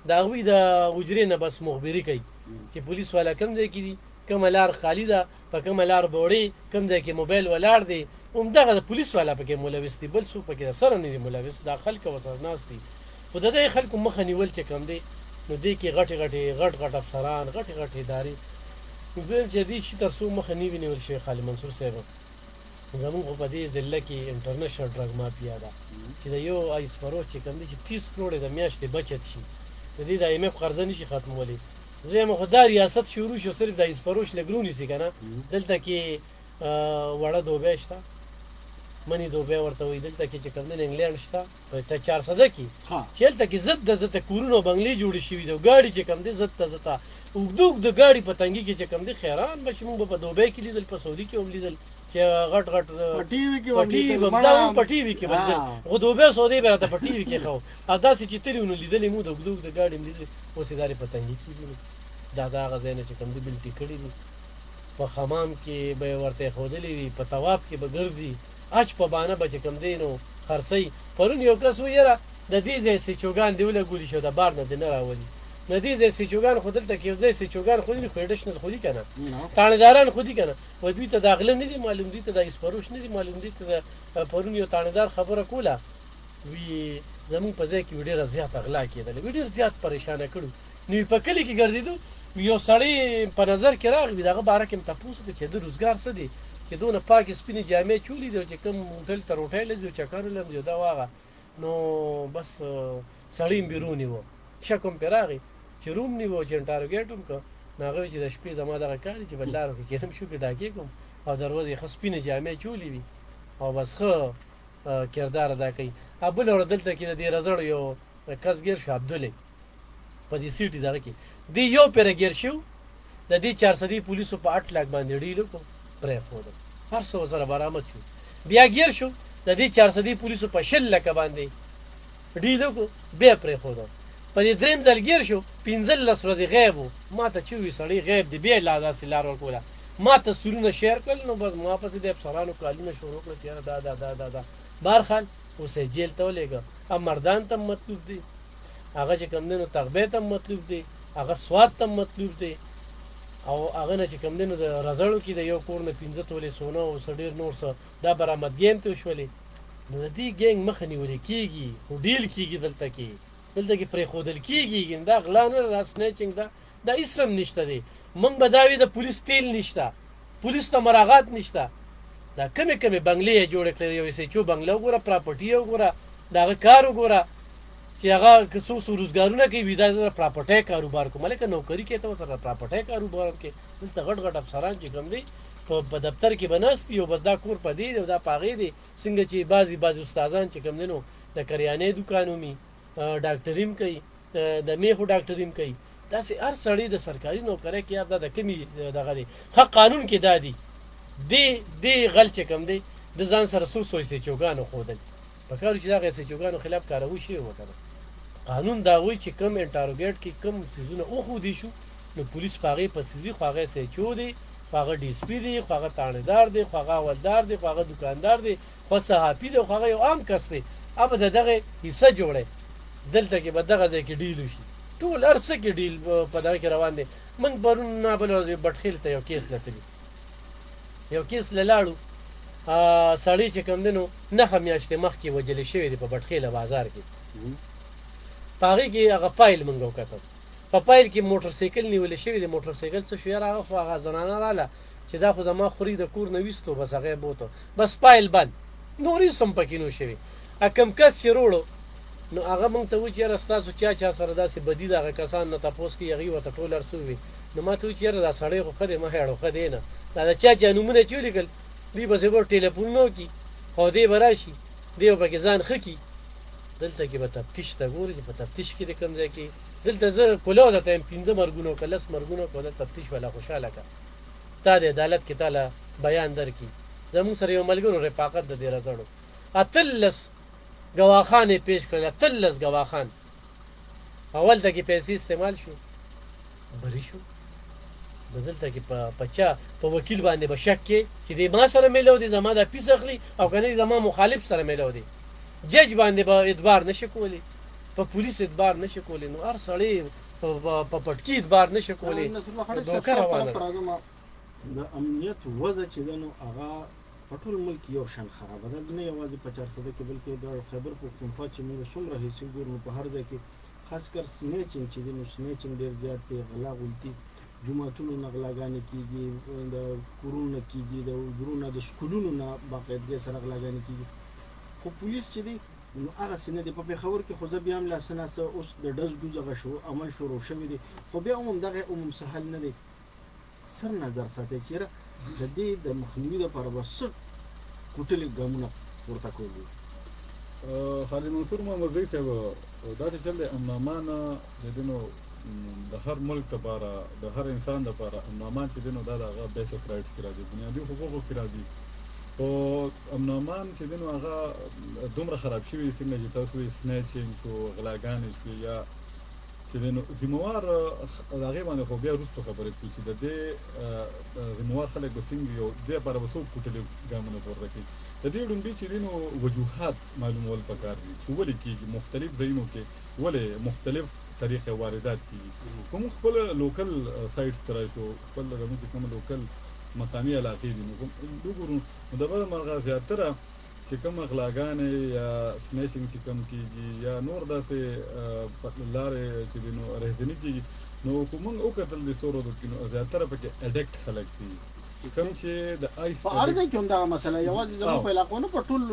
د هغوی د حجرې نه بس مخبري کوي چې پولیس والا کوم ځای کې دي کومه لار خالي ده په کومه لار بوړې کوم ځای کې موبایل ولاړ دی همدغه د پولیس والا پکې ملوث دي بل څوک پکې سره نه دي ملوث دا خلک ورسره ناست دي خو د دې خلکو مخه نیول چې کوم دی نو دې کې غټ افسران غټ ادارې دویم چې دې شي تر څو مخه نه وي نیول شوی خالد منصور صاحب زمونږ خو په دې ضلع کې انټرنیشنل ډرګ مافیا ده چې د یو آیس فروش چې کوم دی چې 30 کروړې د میاشتې بچت شي د دې د IMF قرضه نشي ختمولی زه خو دا ریاست شروع شو صرف د آیس فروش لګرو نیسي که نه دلته کې وړه دوبۍ شته منی دوبۍ ورته وایي دلته کې چې کوم دی انګلینډ شته په 400 کې چې هلته کې زد کورونه او بنګلې جوړې شوي دي او ګاډي چې کوم دی زد اوږد ګاډي په تنګي کې چې کوم دی خیران به چې موږ په دوبۍ کې لیدل په سعودي کې هم لیدل چې غټ په ټي وي کې خو دوبۍ سعودي به راته په ټي وي کې خو او داسې چې تلي ونو لیدلې مو د اوږد ګاډي هم لیدلې اوس یې دارې په تنګي کې دي دا هغه ځای نه چې کوم دی بلټي کړي دي په حمام کې به یې ورته ایښودلې وي په طواف کې به ګرځي اچ په بانه به چې کوم دی نو خرڅوي پرون یو کس وویل یاره د دې ځای سیچوګان دې ولګولي شو د بار نه دې نه راولي نه دې ځای سیچوګان خو دلته کې یو ځای سیچوګان خو دي خو اډیشنل خو دي که نه تاڼېداران خو دي که نه و دوی ته د غله نه دي معلوم دوی ته د اسپروش نه دي معلوم دوی ته د پرون یو تاڼېدار خبره کوله وی زمونږ په ځای کې وي ډېره زیاته غلا کېدله وي ډېر زیات پریشانه کړو نو په کلي کې ګرځېدو یو سړی په نظر کې راغی وي د هغه باره کې م تپوس وکړو چې د روزګار څه دی چې دونه پاکې سپینې جامې چولي دي او چې کوم هوټل ته روټۍ لځي او چکر ولمځي دا واغه نو بس سړی م بې رونیوه شک هم پرې راغی چې روم نیوه چې انټاروګیټ هم کړه نو هغه وایي چې د شپې زما دغه کار دی چې په لارو کې کېدم شو کې ډاکې کوم او دروازې ښه سپینې جامې چولي وي او بس ښه کردار ادا کوي او بله ورځ دلته کې د دې رزړ یو کس ګیر شو عبدالې په دې سیټي دغه کې دی یو پېره ګیر شو د دې 400 پولیسو په 8 لاک باندې ډیل وکړو پرېښودل هر څه ورسره برآمد شو بیا ګیر شو د دې 400 پولیسو په 6 لکه باندې ډیل وکړو بیا پرېښودل په دې درېیم ځل ګیر شو 15 ورځې غیب و ما ته چې وي سړی غیب دی بیا لا داسې لار ورکوله ما تصویرونه شیر کړل نو بس ما پسې د افسرانو کالونه شروع کړل چې یاره دا بهرحال اوس یې جیل ته ولېږه او مردان ته مطلوب دی هغه چې کوم دی نو تغبې ته مطلوب دی هغه سواد ته مطلوب دی او هغه نه چې کوم دی نو د رزړو کې د یو کور نه 15 تولې سونه او څه ډېر نور څه دا برآمدګي هم ته وشولې نو د دې ګینګ مخه نیولې کېږي خو ډیل کېږي دلته کې دلته کې پرېښودل کېږي دا غلا نه ده دا سنیچنګ ده دا هېڅ هم نشته دی موږ به دا وي د پولیس تیل نشته پولیس ته مراغات نشته دا کمې کمې بنګلې یې جوړې کړې یو ایس ایچ او بنګله وګوره پراپرټي یې وګوره د هغه کار وګوره چې هغه که څو څو روزګارونه کوي دا زه پراپرټۍ کاروبار کوم هلکه نوکري کوې ته ورسره پراپرټۍ کاروبار کوې دلته غټ غټ افسران چې کوم دی په دفتر کې به ناست دي او بس دا کور په دې دی او دا په هغې دی څنګه چې بعضې استادان چې کوم دی نو د کریانې دوکان ومي ډاکټري هم کوي د میخو ډاکټري هم کوي داسې هر سړی د سرکاري نوکرۍ کې دا د کمې دغه دی ښه قانون کې دا دی دې غل چې کوم دی د ځان سره څو څو ایسچوګانو ښودل پکار چې دغه ایسچوګانو خلاف کاروي شوی وکړه قانون دا وایي چې کم انټاروګیټ کې کم څیزونه وښودی شو نو پولیس په هغې پسې ځي خو هغه ایسچو دی خو هغه ډي اس پي دی خو هغه تاڼېدار دی خو هغه اولدار دی خو هغه دوکاندار دی خو صحافي دی خو هغه یو عام کس دی به د دغه حصه جوړی دلته کې به دغه ځای کې ډیل وشي ټول هر څه کې ډیل په دغه کې روان دی موږ پرون نابل بټخیل ته یو کیس لتلي یو کیس له لاړو سړی چې کوم دی نو 9 میاشتې مخکې وجلې شوی دی په بټخیله بازار کې په هغې کې هغه فایل موږ وکتل په فایل کې موټر سایکل نیولې شوی دی موټر سایکل څه شو یاره هغه خو هغه زنانه راله چې دا خو زما خوري د کور نه ویستو بس هغه یې بوته بس فایل بند نور هېڅ هم پکې نو شوي کم کس چې روړو نو هغه موږ ته وایي چې یاره ستاسو چا سره داسې بدي د هغه کسان نه تپوس کوي هغوی ورته ټول هر څه وي نو ما ته وایي چې یاره دا سړی خو ښه دی مه هېړو ښه دی نه دا د چا نومونه چې ولیکل دوی به زه به ټلیفون نه وکړي او دی به راشي دی به پکې ځان ښه کړي دلته کې به تفتیش ته ګوري چې په تفتیش کې د کوم ځای کې دلته زه کولو درته یم 15 مرګونه که 10 مرګونه که د تفتیش والا خوشحاله کړه تا د عدالت کې تاله بیان درکړي زموږ سره یو ملګرو رفاقت د دې رځړو 18 ګواښان یې پیش کړل 18 ګواښان اول ته کې پیسې استعمال شو بری شو دلته کې په چا په وکیل باندې به شک کې چې دی ما سره میلو دی زما د پیس اخلي او که نه زما مخالف سره میلو دی جج باندې به اعتبار نشي کولی په پولیس اعتبار نشي کولی نو هر سړی په پټکي اعتبار نشي کولی دوکه روانه د امنیت وضع چې ده نو هغه په ټول ملک یو شان خرابه ده نه یوازې په 400 کې بلکې د خیبر پښتونخوا چې موږ څومره حصې ګورو نو په هر ځای کې خاص کر سنیچنګ چې دی نو سنیچنګ ډېر زیات دی غلا غلطي جوماتونو نه غلاګانې کېږي د کورونو نه کېږي د ورونو د سکولونو نه باقاعدګۍ سره غلاګانې کېږي خو پولیس چې دی نو هغه څه نه دی په پېښور کې خو زه بیا هم لاسه ناسه اوس د ډز ډوز هغه عمل شروع شوی دی خو بیا هم دغه عموم سهل نه دی سر نظر ساتي چې د دې د مخنیوي لپاره به څه کوټلې ګامونه پورته کول دي خالد منصور محمد زئی صاحب دا چې چل دی امنامان د دې نو د هر ملک لپاره د هر انسان لپاره امنامان چې دی نو دا د هغه بیسک رایټس کې راځي بنیادي حقوقو کې راځي خو امنامان چې دی نو هغه دومره خراب شوي څنګه چې تاسو وایي سنیچنګ شو غلاګانې شوې یا چې دی نو ذمهوار د هغې باندې خو بیا وروستو خبرې کوي چې د دې ذمهوار خلک به څنګه یو دې لپاره به څوک کوټلې ګامونه پورته کوي د دې ړومبي چې دی نو وجوهات معلومول پکار دي چې ولې کېږي مختلف ځایونو کې ولې مختلف طریقې واردات کېږي خو موږ خپل لوکل سایټس ته راشو خپل زموږ چې کوم لوکل مقامي علاقې دي نو وګورو نو د بل مرغه زیاتره چې کوم غلاګانې یا سنیچنګ چې کوم کېږي یا نور داسې لارې چې دي نو رهزني کېږي نو خو موږ وکتل د سورو کې نو زیاتره پکې اډکټ خلک دي کوم چې د آیس په هر ځای کې هم دغه مسله یوازې زموږ په علاقو نه په ټول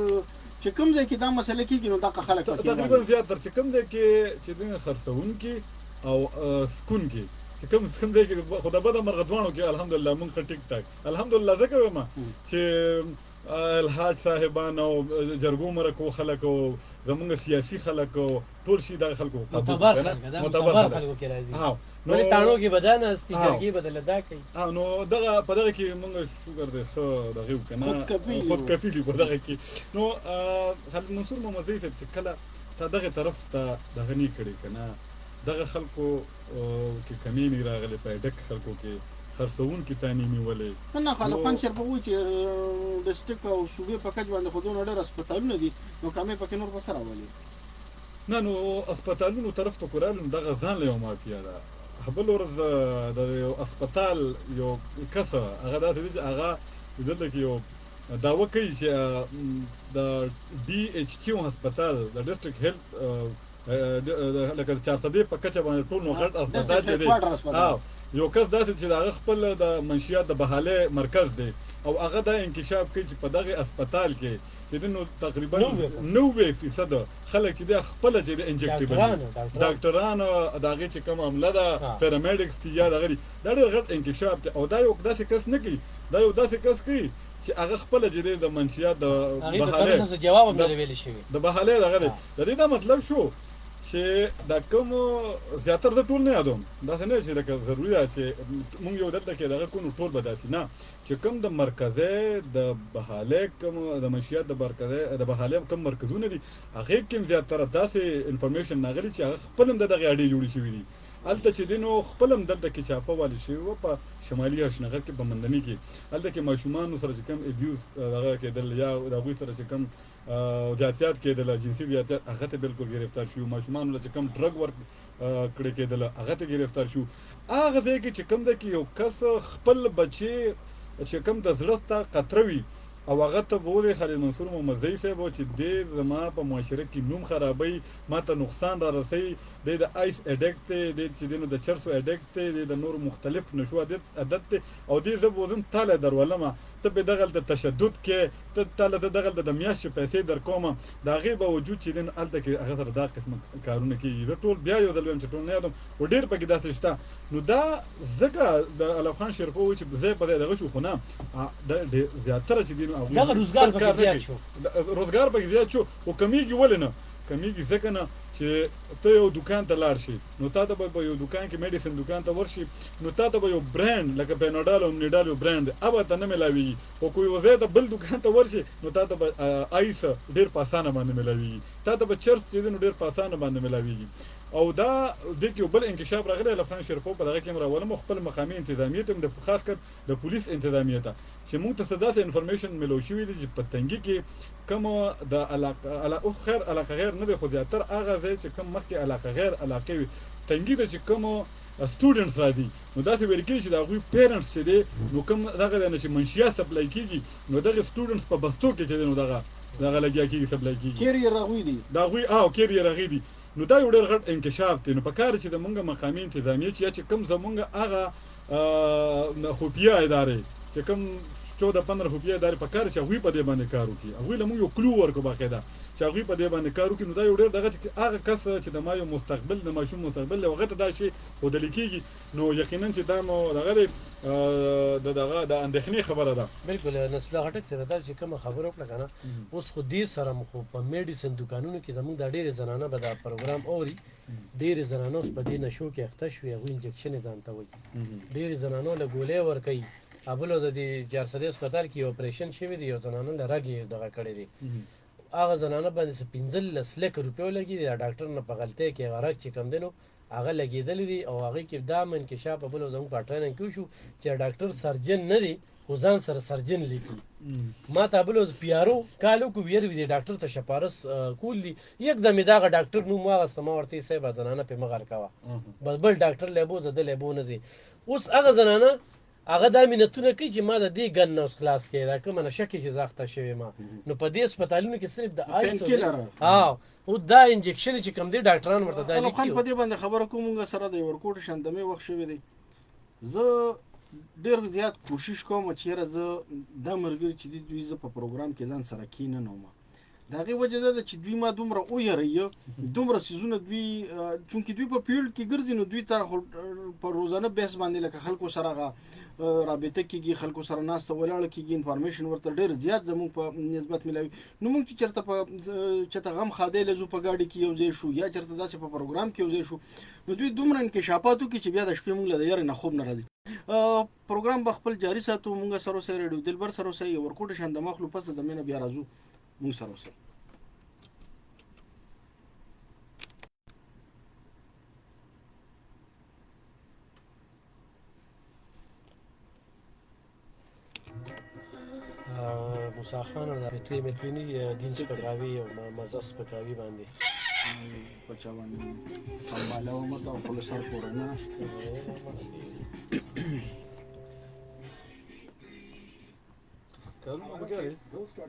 چې کوم ځای کې دا مسله کېږي نو دغه خلک تقریبا زیاتره چې کوم ځای کې چې دوی خرڅوونکي او سکونکي چې کوم ځای کې خو د بده مرغه دواړو کې الحمدلله موږ ښه ټیک ټاک الحمدلله ځکه وایم چې الحاج صاحبان او جرګو مرکو خلک او زمونږ سیاسي خلک او ټول شي دغه خلکو معتبر خلکو کې راځي ولې تاڼو کې به دا ناستي جرګې به دله دا کوي نو دغه په دغه کې موږ شکر دی ښه دغې وکړه خودکفي دي په دغه کې نو خالد منصور محمد زئی صاحب چې کله تا دغه طرف ته دغه نه کړی که نه دغه خلکو کې کمی نه راغلی په ډک خلکو کې خرڅوونکي ته نه نیولې نه خلکان شر په وایي چې ډسټرک او صوبې په کچ باندې خو دونه ډېر هسپتالونه دي نو کمې پکې نور په سره راولي نه نو هسپتالونو طرف ته کورالو دغه ځان له یو مافیا ده بل ورځ د یو هسپتال یو کسه هغه داسې دی چې هغه دلته کې یو دعوه کوي چې د DHQ هسپتال د ډسټرک هیلث لکه 400 په کچه باندې ټول نو غټ هسپتال چې دی Headquarter هسپتال. یو کس داسې چې د هغه خپل د منشیات د بحالې مرکز دی او هغه دا انکشاف کوي چې په دغه هسپتال کې چې نو تقریبا 90% خلک چې د خپل چې د انجکټیبل ډاکټران د هغه چې کوم عمله ده پیرامیډکس دي یا دغه دا ډېر غټ انکشاف دی او دا یو داسې کس نه کوي دا یو داسې کس کوي چې هغه خپل چې د منشیات د بحاله جواب هم ویل شي د بحاله دغه دی د دې دا مطلب شو چې دا کوم زیاتره د ټول نه یادوم دا څنګه چې لکه ضروري ده چې مونږ یو دلته کې دغه کو ټول بداتي نه چې کوم د مرکزه د بحاله کوم د منشیات د مرکزه د بحاله کوم مرکزونه دي هغه کوم زیاتره داسې انفارمیشن ناغلی چې هغه خپل د دغه اړې جوړ شي دي الته چې دینو خپلم دلته کې چاپه والی شي او په شمالي اشنغر کې په مندني کې الته کې ماشومان سره چې کوم ابیوز هغه کېدل یا د غوي سره چې کوم جاتیات کېدل جنسي جاتیات هغه ته بالکل گرفتار شو ماشومان چې کوم ډرګ ورک کړي کېدل هغه ته گرفتار شو هغه دې کې چې کوم د کې یو کس خپل بچي چې کوم د زړه ته قطروي او هغه ته بوله خالد منصور محمدزی صاحب چې د زما په معاشره کې نوم خرابوي ماته نقصان را رسي د آیس اډکټ د چې دینو د چرسو اډکټ د نور مختلف نشو عادت او دې زه بوزم تاله درولمه ته به دغه د تشدد کې ته تاله دغه د میاش پیسې در کومه دا غي به وجود چې دین الته کې هغه سره دا قسم کارونه کوي ټول بیا یو دلوم چې ټول نه یادم و ډیر پکې داسې شته نو دا ځکه د علي خان شرپو چې زه په دغه شو خو نه د زیاتره چې دین دا روزګار پکې زیات شو روزګار پکې زیات شو او کمیږي ولنه کمیږي ځکه نه چې ته یو دکان ته لاړ شي نو تا ته به یو دکان کې میډیسن دکان ته ورشي نو تا ته به یو برانډ لکه پینوډال او نیډال یو برانډ اوبه ته نه ملاوي او کوئی وځي ته بل دکان ته ورشي نو تا ته به آیس ډیر په اسانه باندې ملاوي تا ته به چرس چې نو ډیر په اسانه باندې ملاوي او دا د یو بل انکشاف راغلی لفان شرپو په دغه کې راولم خپل مقامي انتظامیه ته د خاص کر د پولیس انتظامیه ته چې موږ ته صداسه انفارمیشن ملو شوې دي چې په تنګي کې کوم د علاقه خیر علاقه غیر نه دی خو زیاتر هغه ځای چې کوم مخکې علاقه غیر علاقه وي تنګي د چې کوم سټوډنټس را دي نو دا څه ویل کېږي چې دا غوي پیرنټس چې دي نو کوم دغه نه چې منشیا سپلای کیږي نو دغه سټوډنټس په بستو کې چې نو دغه لګیا کیږي سپلای کیږي کیریر راغوي دي دا غوي کیریر راغوي دي نو دا یو ډېر غټ انکشاف دی نو په کار چې د مونږه مقامي انتظامیه چې کوم زمونږه هغه خفیه ادارې چې کوم 14-15 خفیه ادارې په کار چې هغوی په دې باندې کار وکړي هغوی له مونږ یو کلو ورکړو باقاعده چې هغوی په دې باندې کار وکړي نو دا یو ډېر دغه هغه کس چې د ما یو مستقبل د ماشوم مستقبل له هغه ته دا شی ښودل کېږي نو یقینا چې دا مو دغه دغه د اندېښنې خبره ده بالکل نسل الله خټک سره دا چې کوم خبره وکړه کنه اوس خو دې سره مخ په میډیسن دکانونو کې زموږ د ډېر زنانه به دا پروګرام اوري ډېر زنانو په دې نشو کې اخته شوې هغوی انجکشن ځان ته وایي ډېر زنانو له ګولۍ ورکوي ابلو د دې 400 هسپتال کې اپریشن شوی دی یو زنانو له رګ دغه کړی دی هغه زنانه باندې 15 لک روپیو لګي دی ډاکټر نه په غلطۍ کې غرق چې کم دینو هغه لګیدل دي او هغه کې دا انکشاف ابلو زموږ په ټریننګ کې شو چې ډاکټر سرجن نه دی خو ځان سره سرجن لیکي ما ته ابلو پیارو کالو کو ویر وی ډاکټر ته شپارس کول دي یکدم داغه ډاکټر نو ما واستما ورته سه زنانه په مغر کاوه بل ډاکټر لیبو زده لیبو نه زی اوس هغه زنانه هغه د مينتونه کوي چې ما د دې ګن نو خلاص کړي دا کوم نه شکی چې زاخته شوی ما نو په دې هسپتالونو کې صرف د آیس او دا انجکشن چې کوم دی ډاکټران ورته دا لیکي خپل په دې باندې خبره کومه سره د ورکوټ شندمه وخت شوی دی زه ډیر زیات کوشش کوم چې زه د مرګ چې دوی ز په پروګرام کې ځان سره کینې نوم دا غي وجه ده چې دوی ما دومره او یریو دومره سيزونه دوی چونکی دوی په فیلډ کې ګرځي نو دوی تر په روزانه بحث باندې لکه خلکو سره رابطه کیږي خلکو سره ناست ولاړ کیږي انفارمیشن ورته ډیر زیات زموږ په نسبت ملوي نو موږ چې چرته په چته غم خاده لزو په گاډي کې یو ځای شو یا چرته داسې په پروګرام کې یو ځای شو نو دوی دومره انکشافاتو کې چې بیا د شپې موږ له یاره نه خوب نه راځي پروګرام به خپل جاری ساتو موږ سره سره ریډیو دلبر سره سره ورکوټ شند مخلو پس د مینه بیا راځو موږ سره سره موسی خان د پټوی متوینی دین سپکاوي او مزه سپکاوي باندې پچاوان سمبالو مته او په سر کورونه کارونه وګورئ وګورئ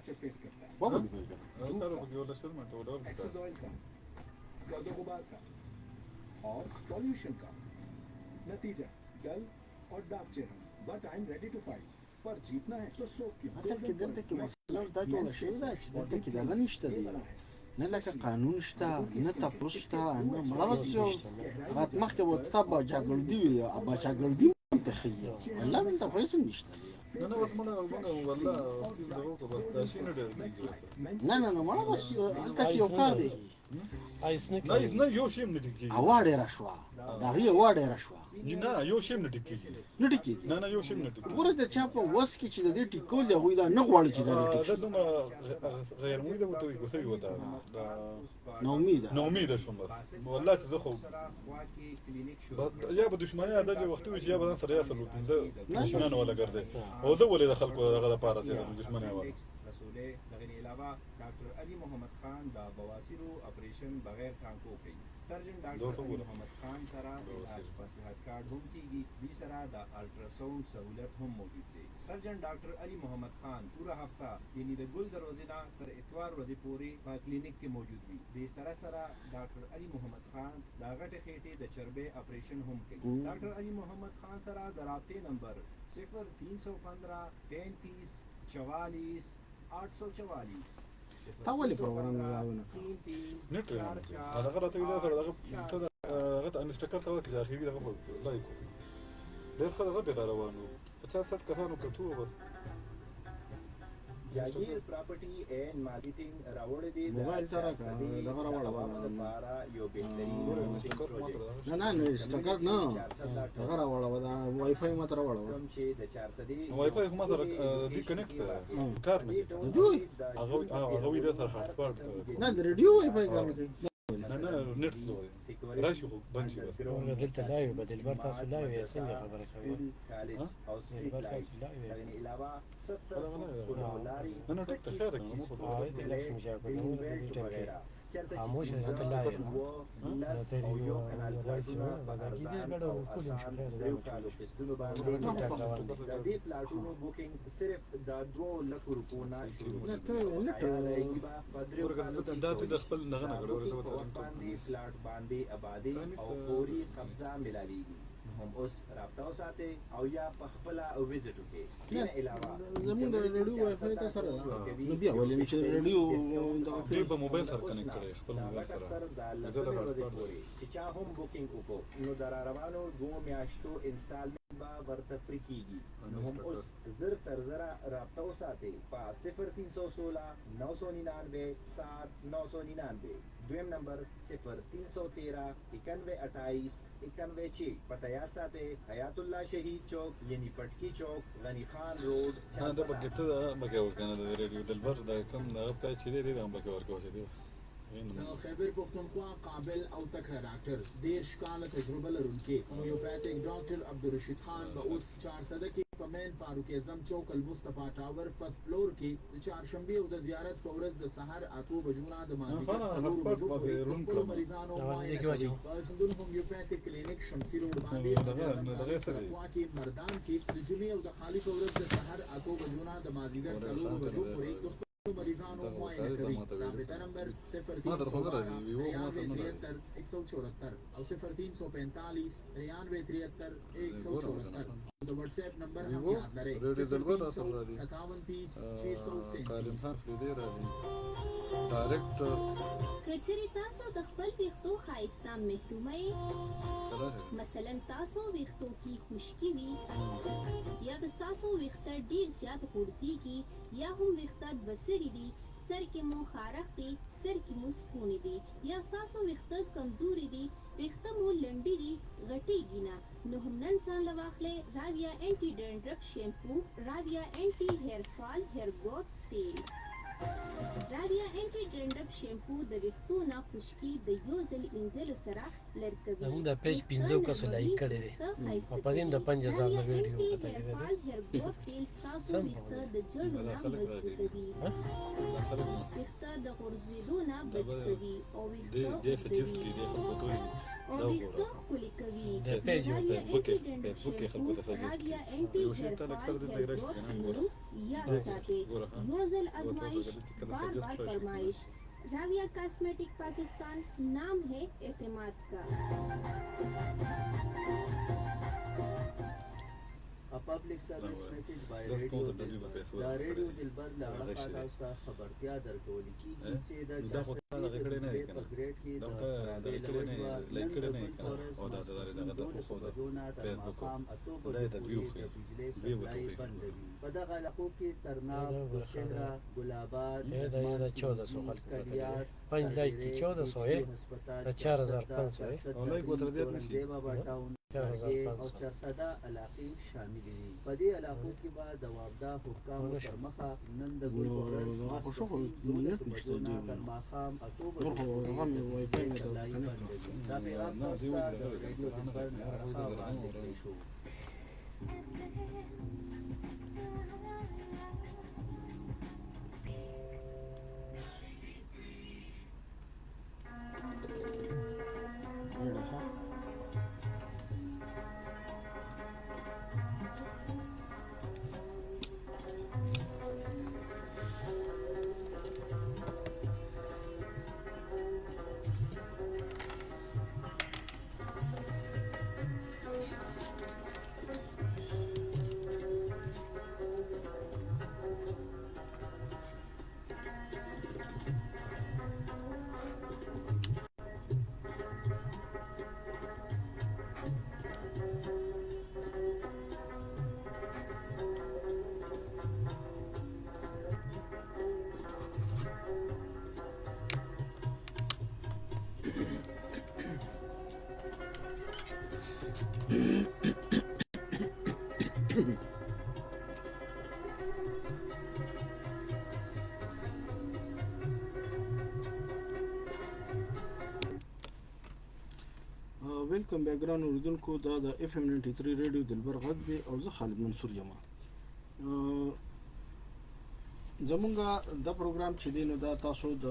गर्द गुबार का और पॉल्यूशन का। नतीजा डल और डार्क चेहरा, but I am ready to fight. पर जीतना है तो सोच क्यों? اصل کې دلته کې مسله دا جوړه شوې ده چې دلته کې دغه نشته دی نه لکه قانون شته نه تپوس شته نه مړه بس یو هغه مخکې به تا باچاګردي وي او باچاګردي هم تخیل والله دلته خو هېڅ نشته دی نه بس مړه والله دغه کو بس دا شي نه ډېر نه مړه بس هلته کې یو کار دی نه یو شی هم نه ټیکي هوا ډېره شوه د هغې هوا ډېره شوه نه یو شی هم نه ټیکي نه ټیکېږي نه یو شی هم نه ټیکي ګوره د چا په وس کې چې د دې ټیکول دی هغوی دا نه غواړي چې دا دې ټیک دا دومره غیر مویده وته وي ګوسه وته دا ناامیده ناامیده شوم بس والله چې زه خو یا به دښمنۍ عادت یې وختي وي چې یا به ځان سره یا څلور پنځه دښمنان ولا ګرځي او زه ولې د خلکو دغه دپاره چې د دښمنۍ ولا رسولې دغه علاوه ډاکټر علي محمد خان د بواسیرو اپریشن بغیر ټانکو کوي سرجن ډاکټر علي محمد خان سره په صحت کارت هم کیږي دوی سره د الټراساوند سہولت هم موجود دی سرجن ډاکټر علي محمد خان پوره هفته یعنی د ګل دروازې نه تر اتوار ورځې پورې په کلینیک کې موجود وي د سره ډاکټر علي محمد خان د غټې خېټې د چربې اپریشن هم کوي ډاکټر علي محمد خان سره د رابطې نمبر 0315 33 44 844 تا ولې پروګرام نه راوړنه نت هغه راته دا سره دغه ته هغه ته انستګرام ته وکړه اخیری دغه لایک ډېر ښه دغه به روانو 50-60 کسانو کتو بس جاگیر پراپرټي اینڈ مارکیټینګ راوړې دي موبایل سره دغه راوړه لپاره یو بهترین نه سټکر نه دغه راوړه دا وای فای ماته راوړه کوم چې د 400 وای فای هم سره دی کنیکټ کار نه هغه وی د سره هارت سپارټ نه د ریډیو وای فای کار نه کوي نه نت سلو راشي خو بند شي بس دلته لایو بدل بر تاسو لایو یې څنګه خبره کوي کالج او سټریټ لایټ دغه علاوه 70 لاري نه ټیک ته خیر نه مو په د لکس مشاکل خاموش ہے تو لائے او یو کنال پلاټونو باندې دې ګډو ټول مشکل دی د دې پلاټونو بوکینګ صرف د 2 لک روپو نه شروع نه ته دا ته د خپل نه نه غړو باندې پلاټ باندې آبادی او فوري قبضه ملاليږي هم اوس رابطه وساتئ او یا په خپل ویزټ وکړئ دې علاوه زموږ د ریډیو وای فای ته سره نو بیا ولې چې ریډیو دوی په موبایل سره کنیکټ کړي خپل موبایل سره چې چا هم بوکینګ وکړو نو در روانو 2 میاشتو انسټالمنټ به ورته فری کیږي نو هم اوس زر تر زره رابطه وساتئ په 0316 999 7999 دویم نمبر 0313 9128 91 پتہ یاد ساتھ حیات اللہ شہید چوک یعنی پٹکی چوک غنی خان روڈ دا بګه ته بګه وکنه د ریډیو دلبر دا کم دا په چې دی دا بګه ورکو چې دی خیبر پختونخوا قابل او تکړه ډاکټر 10 کاله تجربه لرونکي هومیوپیتھک ډاکټر عبدالرشید خان به اوس 400 کې په مین فاروق اعظم چوک المصطفی ټاور فرست فلور کې د چهارشنبه او د زیارت په ورځ د سحر اتو بجونه د مازیګر څلور بجو پورې مریضانو معاینه هومیوپیتھک کلینیک شمسی روډ باندې واکي مردان کې د جمعې او د خالی په ورځ د سحر اتو بجونه د مازیګر څلور بجو پورې مریضانو معاینه کوي رابطه نمبر 0373 او 0345 9373 174 د واتس اپ نمبر هم یاد لرئ 57 کچری تاسو د خپل ویښتو ښایسته محرومه مثلا تاسو ویښتو کې خشکي وي یا د تاسو ویښته ډیر زیات غورځېږي یا هم ویښته بسري دي سر کې مو خارښ دي سر کې مو سپونې دي یا تاسو ویښته کمزوري دي ویښته مو لنډي دي غټېږي نه نو هم نن ځان له واخلئ راویا انټي ډینډرف شیمپو راویا انټي هیر فال هیر گروث تیل راویا انټي ډینډرف شیمپو د ویښتو نه خشکي د یو ځل انځلو سره لرې کوي زموږ د پیج 15 کسو لایک کړی دی او په دې د 5000 نه ویډیو خطا کړی دی هیر گروث تیل تاسو ویښته د جړو نه مضبوطوي ویښته د غورځېدو نه بچ کوي او ویښته ښکلي کوي د پیج یو فیسبوک کې خلکو ته راویا انټي هیر فال هیر گروث یا ساتي یو ځل ازمایش بار بار فرمایش राविया कॉस्मेटिक पाकिस्तान, नाम है एतमाद का। A public service message by Let's go Radio to the Dilbar. paper. دا ریډیو دلبر له اړخه تاسو ته خبرتیا درکول کیږي چې د دا خو تا دغه کړی نه دی په کنه ګریډ کې دا د تا دغه کړی نه لایک کړی نه کنه او دا دغه دغه د خو د فیسبوک دا د ویو خو ویو ته په دغه علاقو کې ترناب، بوشهره، ګلاباد، دا 1400 خلک کتل 5 لایک 1400 دا 4500 او لایک وتر دې نشي او چرسده علاقې شامل دي. په دې علاقو کې به د واوده حکامو تر مخه نن د ګل فورس تر ماښام اتو بجو دا پیغام تاسو ته د ریډیو دلبر له اړخه وړاندې کړی شو. ویلکم بیکګراوند اوریدونکو دا د اف ام 93 ریډیو دلبر غږ دی او زه خالد منصور یم. زمونږه دا پروګرام چې دی نو دا تاسو د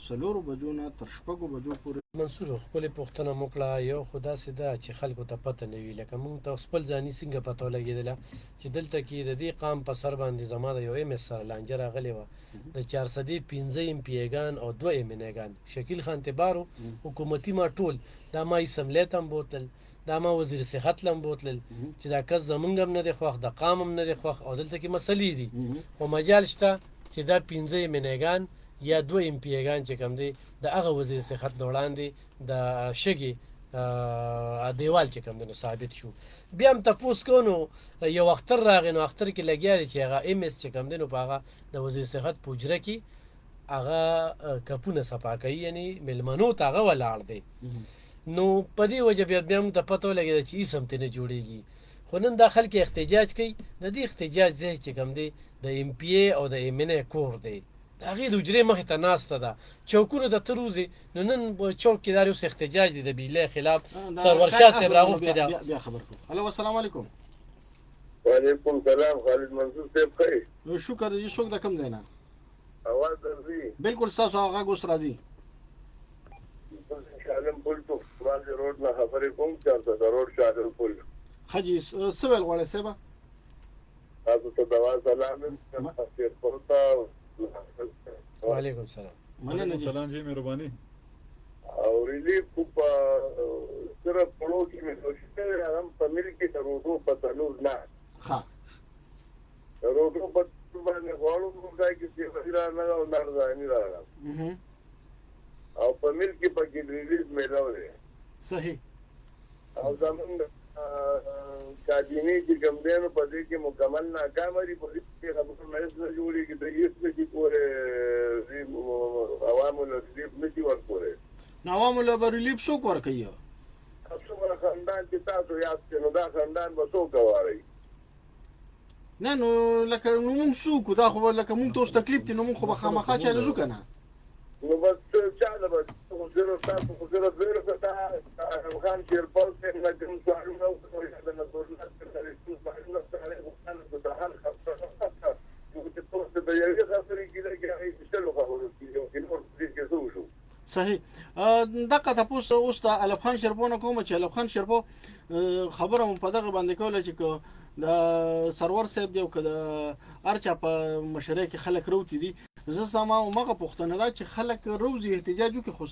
4 بجو نه تر 6 بجو پورې منصور خپل پوښتنه موکړه یو خدا سیدا چې خلکو ته پته نه وی لکه مونږ ته خپل ځاني څنګه پته لګیدله چې دلته کې د دې قام په سر باندې زماده یو ام اس سره لانجه راغلی و د 415 ام پیګان او 2 ام نګان شکیل خان تبارو حکومتي ما ټول دا ما سملیتم بوتل دا ما وزیر صحت لم بوتل چې دا کس زمونږ هم نه دی خوښ د قام هم نه دی خوښ او دلته کې مسلې دي خو مجال شته چې دا 15 ام نګان یا 2 ام پیګان چې کوم دی د هغه وزیر صحت د وړاندې د شګي دیوال چې کوم دی ثابت شو بیا هم تاسو کو نو یو اختر راغی نو اختر کې لګیا دی چې هغه ام اس چې کوم دی نو په هغه د وزیر صحت پوجره کې هغه کپونه صفا کوي یعنی ملمنو ته هغه ولاړ دی نو په دې وجه بیا هم ته پته ولګېده چې هېڅ هم نه جوړېږي خو نن دا خلک احتجاج کوي د دې احتجاج ځای چې کوم دی د ام پی ای او د ام ان ای کور دی د هغې د حجرې مخې ته ناسته ده چوکونه د تروزي نو نن چوک کې دا اوس احتجاج دی د بجلۍ خلاف سرور شاه صاحب راغوښتې ده بیا خبر کوم. هلو السلام علیکم. وعلیکم سلام خالد منصور صاحب ښه شکر دی څوک د کوم ځای نه اواز درځي بالکل ستاسو غږ اوس راځي شالم پل تو مالې روډ نه خبرې کوم چېرته د روډ شالم پل ښه جي څه ویل غواړئ صاحبه تاسو ته دوا سلام وعلیکم السلام مننه جی سلام جی مهرباني او ریلیف په صرف پړو کې مې کوشش هم په ملي کې د روډو په تنور نه ښه د روډو په باندې غواړو موږ کې چې ویرا نه او نه راځي راغله او په ملي کې په کې ریلیف مې راوړې صحیح او زمونږ کابینې چې کوم دی نو په دې کې مکمل ناکام دي په دې کې خبره مېز نه جوړېږي د هیڅ چې پورې عوامو له ریلیف نه دي ورکوړي نو عوامو له به ریلیف څوک ورکوي تاسو هغه خاندان چې تاسو یاد کړئ نو دا خاندان به څوک واري نه نو لکه نو موږ څوک دا خو لکه موږ ته اوس تکلیف دی نو موږ خو به خامخا چاله ځو که نه نو بس چاله به تاسو خو زه زه ته افغان شیرپال صاحب نه کوم سوالونه وکړم د نظرونو سره سوالونه سره وکړم د هر خبره چې تاسو د یوې خبرې کې لګي هغه څه خبرو کې یو نور دې کې شو صحیح دغه تاسو اوس د الف خان شرپو نه کوم چې الف خان شرپو خبره مو په دغه باندې کوله چې د سرور صاحب دی او که د ارچا په مشرۍ کې خلک روتی دي زه سما مغه پښتنه دا چې خلک روزي احتجاج وکړي خو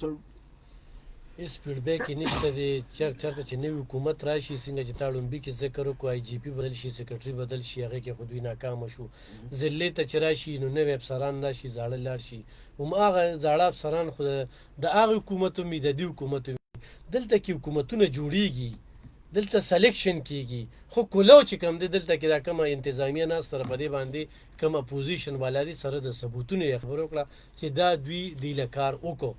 هیڅ فیډبیک یې نشته دی چېرته چې نوی حکومت راشي څنګه چې تا لومبي کې ذکر وکړو آی جي پي بدل شي سیکرټري بدل شي هغې کې خو دوی ناکامه شو ضلعې ته چې راشي نو نوي افسران راشي زاړه لاړ شي هماغه زاړه افسران خو د هغه حکومت هم وي د دې حکومت هم وي دلته کې حکومتونه جوړیږي دلته سلیکشن کیږي خو کولو چې کوم دی دلته کې دا کومه انتظامیه ناست سره په دې باندې کوم اپوزیشن والا دي سره د ثبوتونو یې خبره وکړه چې دا دوی دی له کار وکړو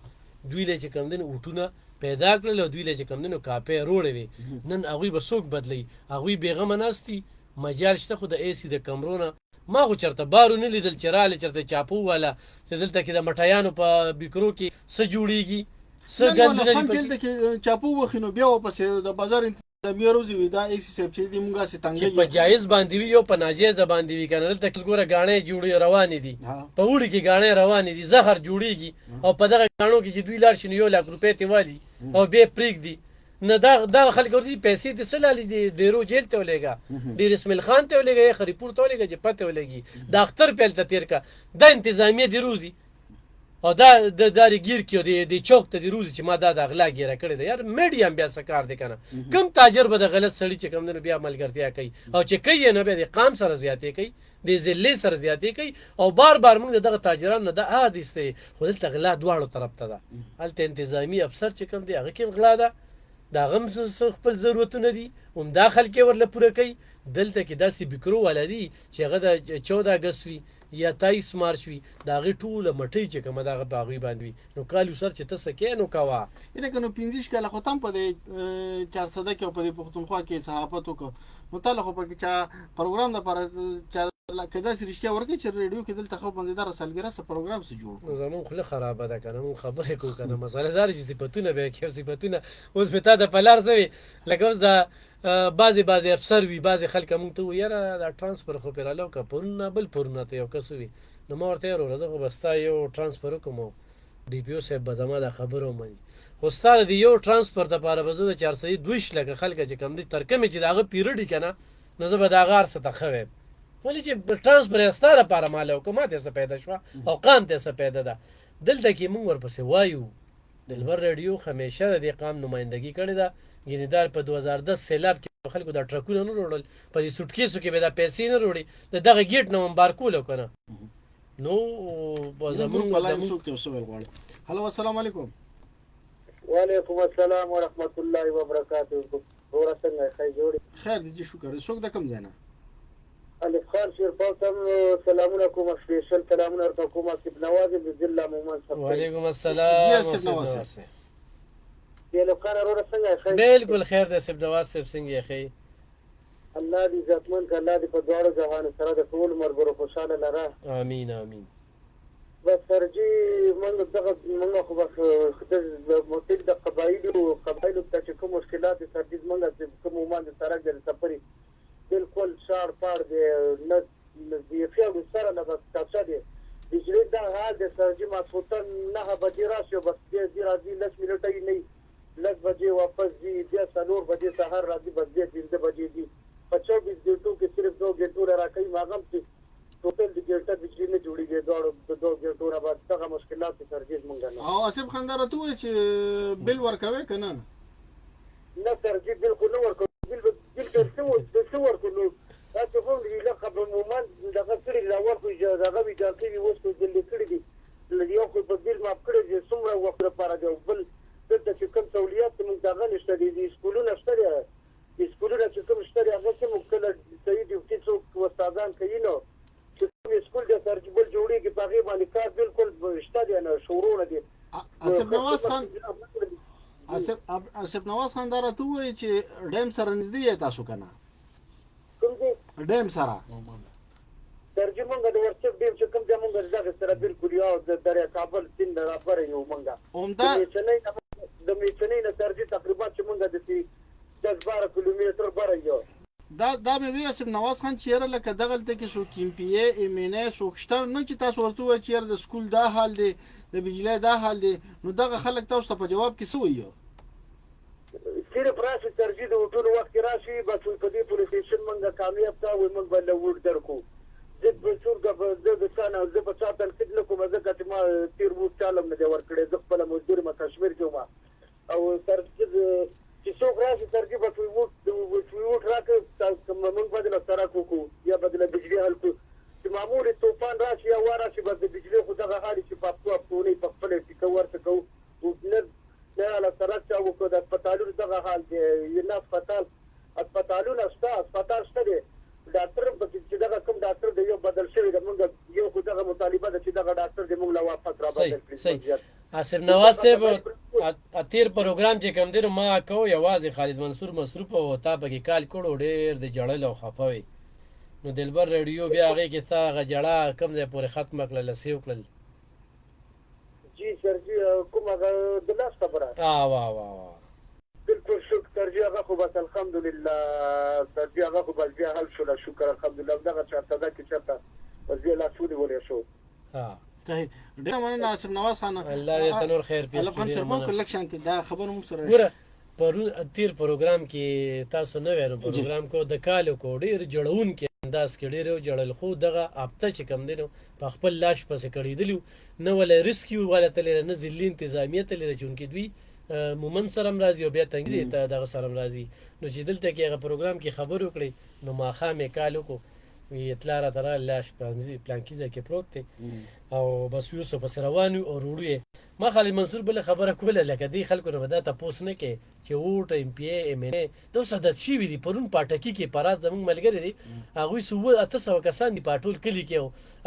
دوی له چې کوم دی اوټونه پیدا کړل او دوی له چې کوم دی نو کاپې روړې وې نن هغوی به څوک بدلی هغوی بېغمه ناست دي مجال شته خو د اے سی د کمرونه ما خو چېرته بارو نه لیدل چې راغلی چېرته چاپو والا چې دلته کې د مټیانو په بیکرو کې څه جوړېږي څه ګندونه دي دلته کې چاپو وخي نو بیا واپس د بازار انتظامیه روزي وي دا اې سی صاحب چې دې مونږ هسې چې په جایز باندې وي او په ناجیزه باندې وي که نه دلته کې ګوره ګاڼې جوړې روانې دي په اوړي کې ګاڼې روانې دي زهر جوړېږي او په دغه ګاڼو کې چې دوی لاړ شي نو 1 لک روپۍ ترې والي او بیا پرېږدي نه دغه خلک ورځي پیسې دې څه لالي دي ډېرو جیل ته ولېږه ډېر اسماعیل خان ته ولېږه یا خریپور ته ولېږه چې پته ولګي د اختر پیل ته تېر که دا انتظامیه دې روزي او دا د ګیر کې د چوک ته دې روزي چې ما دا د اغلا ګیره کړې ده یار میډیم بیا څه کار دی که نه کم تاجر به د غلط سړي چې کوم دی نو بیا ملګرتیا کوي او چې کوي یې نه بیا د قام سره زیاتې کوي د ذلې سره زیاتې کوي او بار بار موږ د دغه تاجرانو نه د حدیث دی خو دلته غلا دواړو طرف ته ده هلته انتظامي افسر چې کوم دی هغه کې هم غلا ده د هغه هم خپل ضرورتونه دي همدا خلک یې ورله پوره کوي دلته کې داسې بیکرو والا دي چې هغه د 14 اګست وي یا 23 مارچ وي د هغې ټوله مټۍ چې کومه د هغه په هغوی باندې وي نو کال سر چې ته څه کوې نو کوه یعنې که نو 15 کاله خو تم په دې 400 کې او په دې پښتونخوا کې صحافت وکړو نو تا له خو پکې چا پروګرام دپاره که داسې رښتیا ورکړي چې ریډیو کې دلته خو مزېداره سالګره څه پروګرام څه جوړ نو زمونږ خوله خرابه ده که نه مونږ خبرې کوو که نه مسله دا ده چې صفتونه به یې کوي صفتونه اوس مې تا د په لار څه وي لکه اوس د بعضې افسر وي بعضې خلک مونږ ته ووایي یاره دا ټرانسفر خو پرې رالاو که پرون نه بل پرونه ته یو کس وي نو ما ورته یې وروره زه خو به ستا یو ټرانسفر وکړم او ډي پي او صاحب به زما دا خبره ومني خو ستا د یو ټرانسفر دپاره به زه د 422 لکه خلکه چې کوم دي تر کومې چې د هغه پیریډ وي که نه نو زه به د هغه هر څه ته ښه وایم ولې چې ټرانسفر یې ستا دپاره ماله وکړه ما ته څه پیدا شوه او قام ته څه پیدا ده دلته کې مونږ ورپسې وایو دلبر راډیو همیشه د دې قام نمایندګي کړې ده یعنې دا په 2010 سیلاب کې خلکو دا ټرکونه نه وروړل په دې سوټکیسو کې به دا پیسې نه وروړي د دغه ګیټ نه هم بار کوله که نه نو زمونږ هلو السلام علیکم وعلیکم السلام ورحمت الله وبرکاته ورته څنګه ښه جوړ خیر دې شکر څوک د کوم ځای نه الف خان شیرپاو تم سلامونه کوم سپیشل سلامونه ورته کوم سید نواز د ضلع مومن صاحب وعلیکم السلام سید نواز الف خان ورته څنګه ښه بالکل خیر ده سید نواز صاحب څنګه یې ښه الله دې عزتمن کړه الله دې په دواړو جهان سره د ټول مرګرو خوشاله لره امین امین بس سرجی موږ دغه موږ خو بس موټیک د قبایلو ته چې کوم مشکلات دي سرجی موږ چې کوم عمان د سره د سفري بالکل شار پار دی نه دی خیال سره نه بس تاسو دې بجلی دا حال د سرجی ماسوتن نه بجې راشي بس دې راځي 10 منټه نه 10 بجې واپس دي بیا 4 بجې سحر راځي بس دې 3 بجې دي په 24 ګټو کې صرف 2 ګټو راکې ماغم چې ټوټل د ګټه بجلی نه جوړیږي د 2 ګټو نه بعد څنګه مشکلات سرجی مونږ نه او اسف خاندار ته وای چې بل ورکوي کنه نه سرجی بالکل نه ورکوي بالکل څه ورکوي تاسو هم دې لقب مومن دغه کړی لاول خو دغه وی ځکه وي اوس په دې کړی دي لږ یو خو په دې ما کړی چې څومره وخت لپاره دی بل دلته چې کوم سہولیات موږ دغه نشته دي سکولونه شته دي سکولونه چې کوم شته هغه چې موږ کله صحیح ډیوټي څوک استادان کوي نو چې کوم سکول د ترجمه جوړیږي په هغه باندې کار بالکل شته دي نه شورونه دي اسف نواز خان داره ته وایي چې ډیم سره نږدې یې تاسو کنه کوم دي ډیم سره ترجمه د ورڅ ډیم چې کوم ځای مونږ زړه سره بالکل یو د دریا کابل سیند راپر یو مونږه عمده د میچنې نه ترجمه تقریبا چې مونږ د 10-12 کیلومتر بره یو دا مې وی اسف نواز خان چیرې لکه دغلته کې سو کیمپیه ایمنه سوکشتر نه چې تاسو ورته وایي چې د سکول دا حال دی د بجلی دا حال دی نو دغه خلک تاسو ته په جواب کې څه وایي صرف راشي ترجیح د ټول وخت راشي بس په دې پولیس سټیشن مونږه کامیاب تا وي مونږ بل وډ درکو زه به څوک زه د چا نه زه به چا تنقید نه کوم ځکه چې ما تېر بوټ چا هم نه دی ورکړی زه خپله مزدور یم کشمیر کې وم او ترکیب چې څوک راشي ترکیب به ټویوټ راکړي موږ به دله سړک وکړو یا به دله بجلي حل کړو چې معمول طوفان راشي یا وا راشي به د بجلي خو دغه غاړي چې په افکو افکونې په خپله ټیکه ورته کوو نه له سړک چا وکړو د اسپتالونو دغه حال دی نه اسپتالونه شته اسپتال شته دی ډاکټر چې دغه کوم ډاکټر دی یو بدل شوی د موږ یو خو دغه مطالبه ده چې دغه ډاکټر دی موږ له واپس را بدل کړي صحیح آصف نواز صاحب تیر پروګرام چې کوم دی نو ما کو یوازې خالد منصور مصروف او تا پکې کال کړو ډېر د جړل او خفه وي نو دلبر ریډیو بیا هغې کې ستا هغه جړه کوم ځای پورې ختمه کړله سیو کړل جی سر جی کوم هغه د لاس خبره واه بالکل شکر سر جی هغه خو بس الحمدلله سر جی هغه خو بس بیا حل شوله شکر الحمدلله دغه چارته کې چېرته بس بیا لاسونې ونیول شو صحیح ډېره مننه آصف نواز خان الله دې ته نور خیر پېښ الافغان شربان که لږ شانتې دا خبره موږ سره ګوره پرون تیر پروګرام کې تاسو نه ویل پروګرام کو د کالو کو ډېر جوړونکي انداز کې ډېر جوړل خو دغه هفته چې کم دی نو په خپل لاش پسې کړېدلي نه ولا ریسکیو والا تللی نه ضلعي انتظامیه تللی چونکې دوی مومن سره هم راځي او بیا تنګي ته دغه سره هم راځي نو چې دلته کې هغه پروګرام کې خبرې وکړې نو ماښام یې کال وکړو وی اطلاع راته راغله لاش پلانکي ځای کې پروت دی او بس یوسف پسې روان یو او وروړو یې ما خالد منصور بله خبره کوله لکه دې خلکو نه به دا تپوس نه کوې چې ووټ ایم پی ای ایم این ای دا اوس عادت شوي دي پرون پاټکي کې پرات زموږ ملګري دي هغوی 700 کسان دي په ټول کلي کې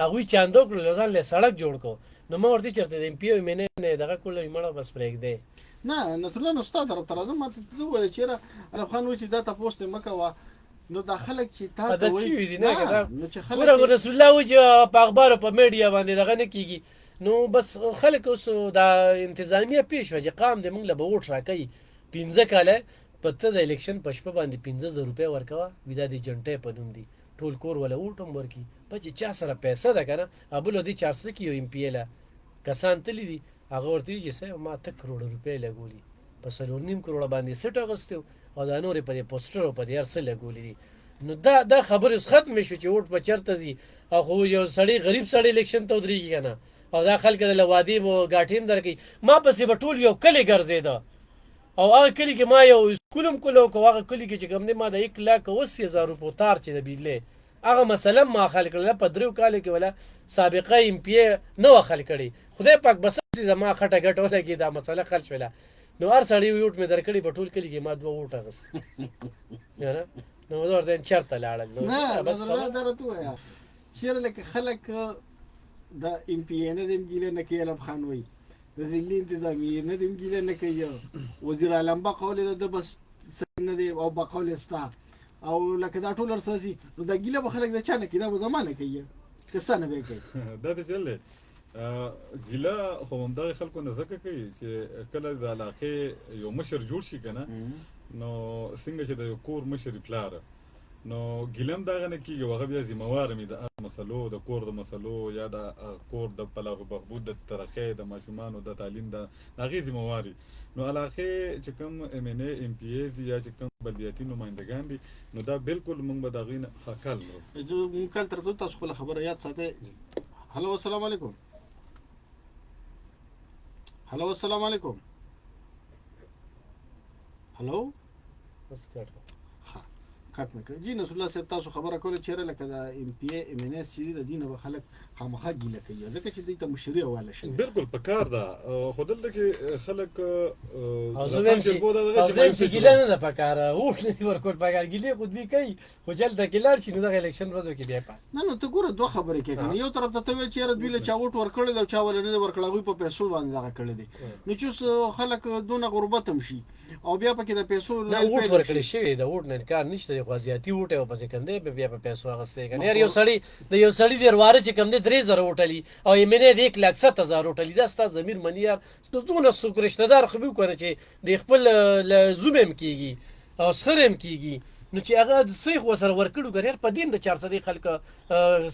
هغوی چانده وکړل ځان له سړک جوړ کړو نو ما ورته چېرته د ایم پی ای ایم این ای نه دغه کړلو مړه بس پرېږدی نه نصرالله نو ستا طرف ته راځم ما ته وویل چېرې الف خان وایي چې دا تپوس دې مه کوه نو دا خلک چې تا ته وایي نو چې خلک ګوره رسول الله وایي چې په اخبارو په میډیا باندې دغه نه کېږي نو بس خلک اوس دا انتظامیه پېښ شوه چې قام دې موږ له به ووټ راکوي 15 کاله په ته د الیکشن په شپه باندې 15,000 روپۍ ورکوه وي دا د جنټۍ په نوم دي ټول کور ولا ووټ هم ورکړي په چې چا سره پیسه ده که نه ابله دې چا څه کي یو ایم پي ای له کسان تللي دي هغه ورته وایي چې صاحب ما 1 کروړه روپۍ لګولي په 4.5 کروړه باندې سټ اغوستی او دا نورې په دې پوسټر او په دې هر څه لګولي دي نو دا خبرې اوس ختمې شو چې ووټ به چېرته ځي او خو یو سړی غریب سړی الیکشن ته ودرېږي که نه او دا خلک د له وعدې به ګاټې هم درکوي ما پسې به ټول یو کلی ګرځېده او هغه کلي کې ما یو سکول هم کولو که هغه کلي کې چې کوم دی ما د 1,80,000 روپو تار چې د بجلۍ هغه مثلا ما حل کړله په 3 کالو کې ولا سابقه ایم پی ای نه وه حل کړې خدای پاک بس زما خټه ګټه ولګي دا مسله حل شوله نو هر سړی ووټ مې درکړي په ټول کلي کې ما 2 ووټ اخیست یاره نو زه ورته چېرته لاړل نه نصرالله دا راته ووایه چېرې لکه خلک د ایم پی ای نه د ګیله نه کوي الف خان وایي د ضلعي انتظامیې نه د ګیله نه کوي وزیر اعظم بقول د بس نه دی او بقول ستا او لکه دا ټول ارساسي نو دا ګیله به خلک د چا نه کوي دا به زمانه کوي که ستا نه به کوي دا د چل دی ګیله خو همدغه خلکو نه ځکه کوي چې کله د علاقې یو مشر جوړ شي که نه نو څنګه چې د یو کور مشر پلار نو ګیله هم دغه نه کېږي هغه بیا ذمهوار وي د مسلو د کور د مسلو یا د کور د فلاح و بهبود د ترقۍ د ماشومانو د تعلیم د هغې ذمهوار وي نو علاقې چې کوم ایم این ای ایم پی ای دي یا چې کوم بلدیاتي نمایندګان دي نو دا بالکل موږ به د هغوی نه کال موږ کال تر تاسو خپله خبره یاد ساتئ هلو السلام علیکم هلو السلام علیکم هلو کټ نه کوي جی نصر الله صاحب تاسو خبره کوله چېرې لکه د ایم پی ای ایم این ایس چې دي د دې نه به خلک خامخا ګیله کوي ځکه چې دوی ته مشري حواله شوې بالکل په کار ده خو دلته کې خلک زه وایم چې ګیله نه ده په کار ووټ نه دي ورکول په کار ګیلې خو دوی کوي خو جلته کې لاړ شي نو دغه الیکشن ورځو کې بیا نه نو ته ګوره 2 خبرې کوې که نه یو طرف ته ته وایې چې یاره دوی له چا ووټ ورکړی دی او چا ولې نه دی ورکړی هغوی په پیسو باندې دغه کړی دی نو چې اوس خلک دونه غربت هم شي او بیا پکې د پیسو نه ووټ ورکړی شوی د ووټ نه انکار نشته دی خو زیاتي ووټ یې ورپسې کندی بیا په پیسو اخیستی که نه یار یو سړي د یو سړي د واره چې کوم دی 3,000 ووټلي او ایم این ای د 1,70,000 ووټلي دا ستا ضمیر مني یار دونه څوک رشته دار خو وي که نه چې د خپل له زوم هم کېږي او سخر هم کېږي نو چې هغه صحیح ورسره ورکړو که یار په دین د 400 خلکه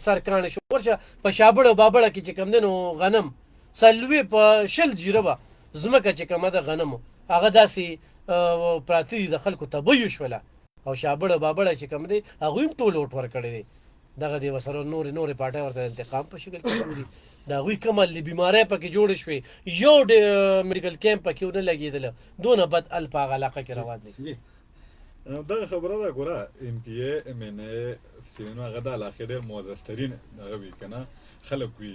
سر کاڼه شو ورشه په شابړ او بابړه کې چې کوم دی نو غنم څلوې په 20 جیره به ځمکه چې کومه ده غنمو هغه داسې پراته دي د خلکو تبیو شوله او شابړه بابړه چې کوم دی هغوی هم ټول ووټ ورکړی دی دغه دی وسره نورې پارټۍ ورته انتقام په شکل کې ګوري د هغوی کومه بیمارۍ پکې جوړې شوې یو میډیکل کیمپ پکې ونه لګېدله دونه بد ال په هغه علاقه کې روان دی دغه خبره ده ګوره ام پی ای ام ان ای چې نو هغه د علاقې ډېر معزز ترین دغه وي که نه خلک وي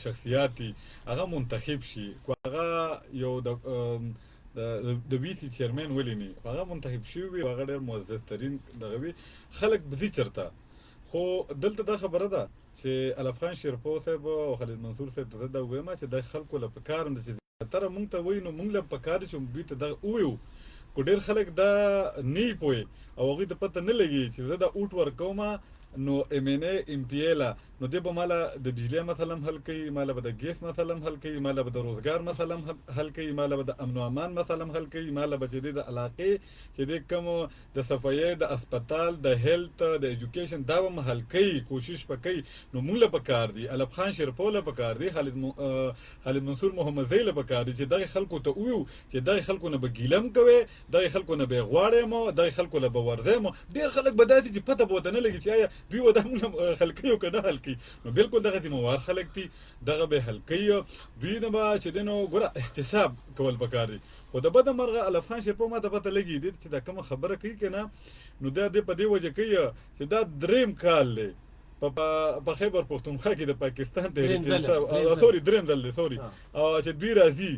شخصیات دي هغه منتخب شي خو هغه یو د وي سي چیرمن ولینی هغه منتخب شوی وي هغه ډېر معزز ترین دغه وي خلک بځي چرته خو دلته دا خبره ده چې الف خان شیرپو صاحب او خالد منصور صاحب ته دا وایم چې د خلکو له پکار نه چې تر مونږ ته وایي نو مونږ له پکار چې دوی ته دغه وویو خو ډېر خلک دا نه پوهې او هغوی ته پته نه لګي چې زه دا اوټ ورکوم نو ام ان ای ام پی ای لا نو دی به مالا د بجلی مسله حل کوي مالا به د ګیس مسله حل کوي مالا به د روزګار مسله حل کوي مالا به د امن او امان مسله حل کوي مالا به د علاقې چې د کوم د صفایي د هسپتال د هیلث د ایجوکیشن دا به حل کوي کوشش وکړي نو موږ له پکار دي الف خان شیرپو له پکار دي خالد منصور محمد زی له پکار دي چې دغه خلکو ته ویو چې دغه خلکو نه به ګیلم کوي دغه خلکو نه به غواړي مو دغه خلکو له به ورځي مو ډیر خلک به داتې چې پته بوته نه لګي چې آیا دوی ودا موږ خلک یو کنه حل کوي نو بالکل دغه ذمہوار خلک دي دغه به حل کوي دوی نه به چې دنو ګوره احتساب کول پکار دي خو د بده مرغه الف خان شیرپو ما ته پته لګي دي چې دا کوم خبره کوي کنه نو دا د په دې وجه کوي چې دا دریم کال دی په خیبر پختونخوا کې د پاکستان ته دریم ځل دی چې دوی راځي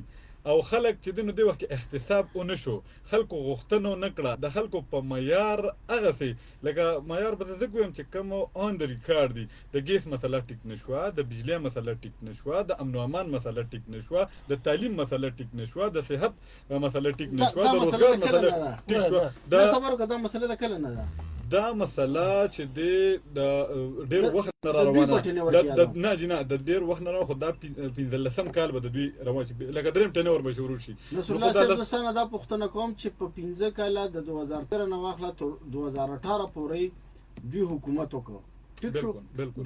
او خلک چې دنو دی وخت احتساب اون شو خلکو غوښتنه نه کړه د خلکو په معیار هغه سي لکه معیار به زه کوم چې کوم اون د ریکارډ دي د ګیس مسله ټیک نشوه د بجلی مسله ټیک نشوه د امن او امان مسله ټیک نشوه د تعلیم مسله ټیک نشوه د صحت مسله ټیک نشوه د روزګار مسله ټیک شوه دا صبر کده مسله د کله نه ده دا مسله چې د ډېر وخت نه روانه نه جنا د ډېر وخت نه خو دا 15 کال به د دوی روان شي لکه دریم ټنور به شروع شي رسول الله صلی الله علیه وسلم دا پښتنه کوم چې په 15 کال د 2013 نه واخله تر 2018 پورې دوی حکومت وکړ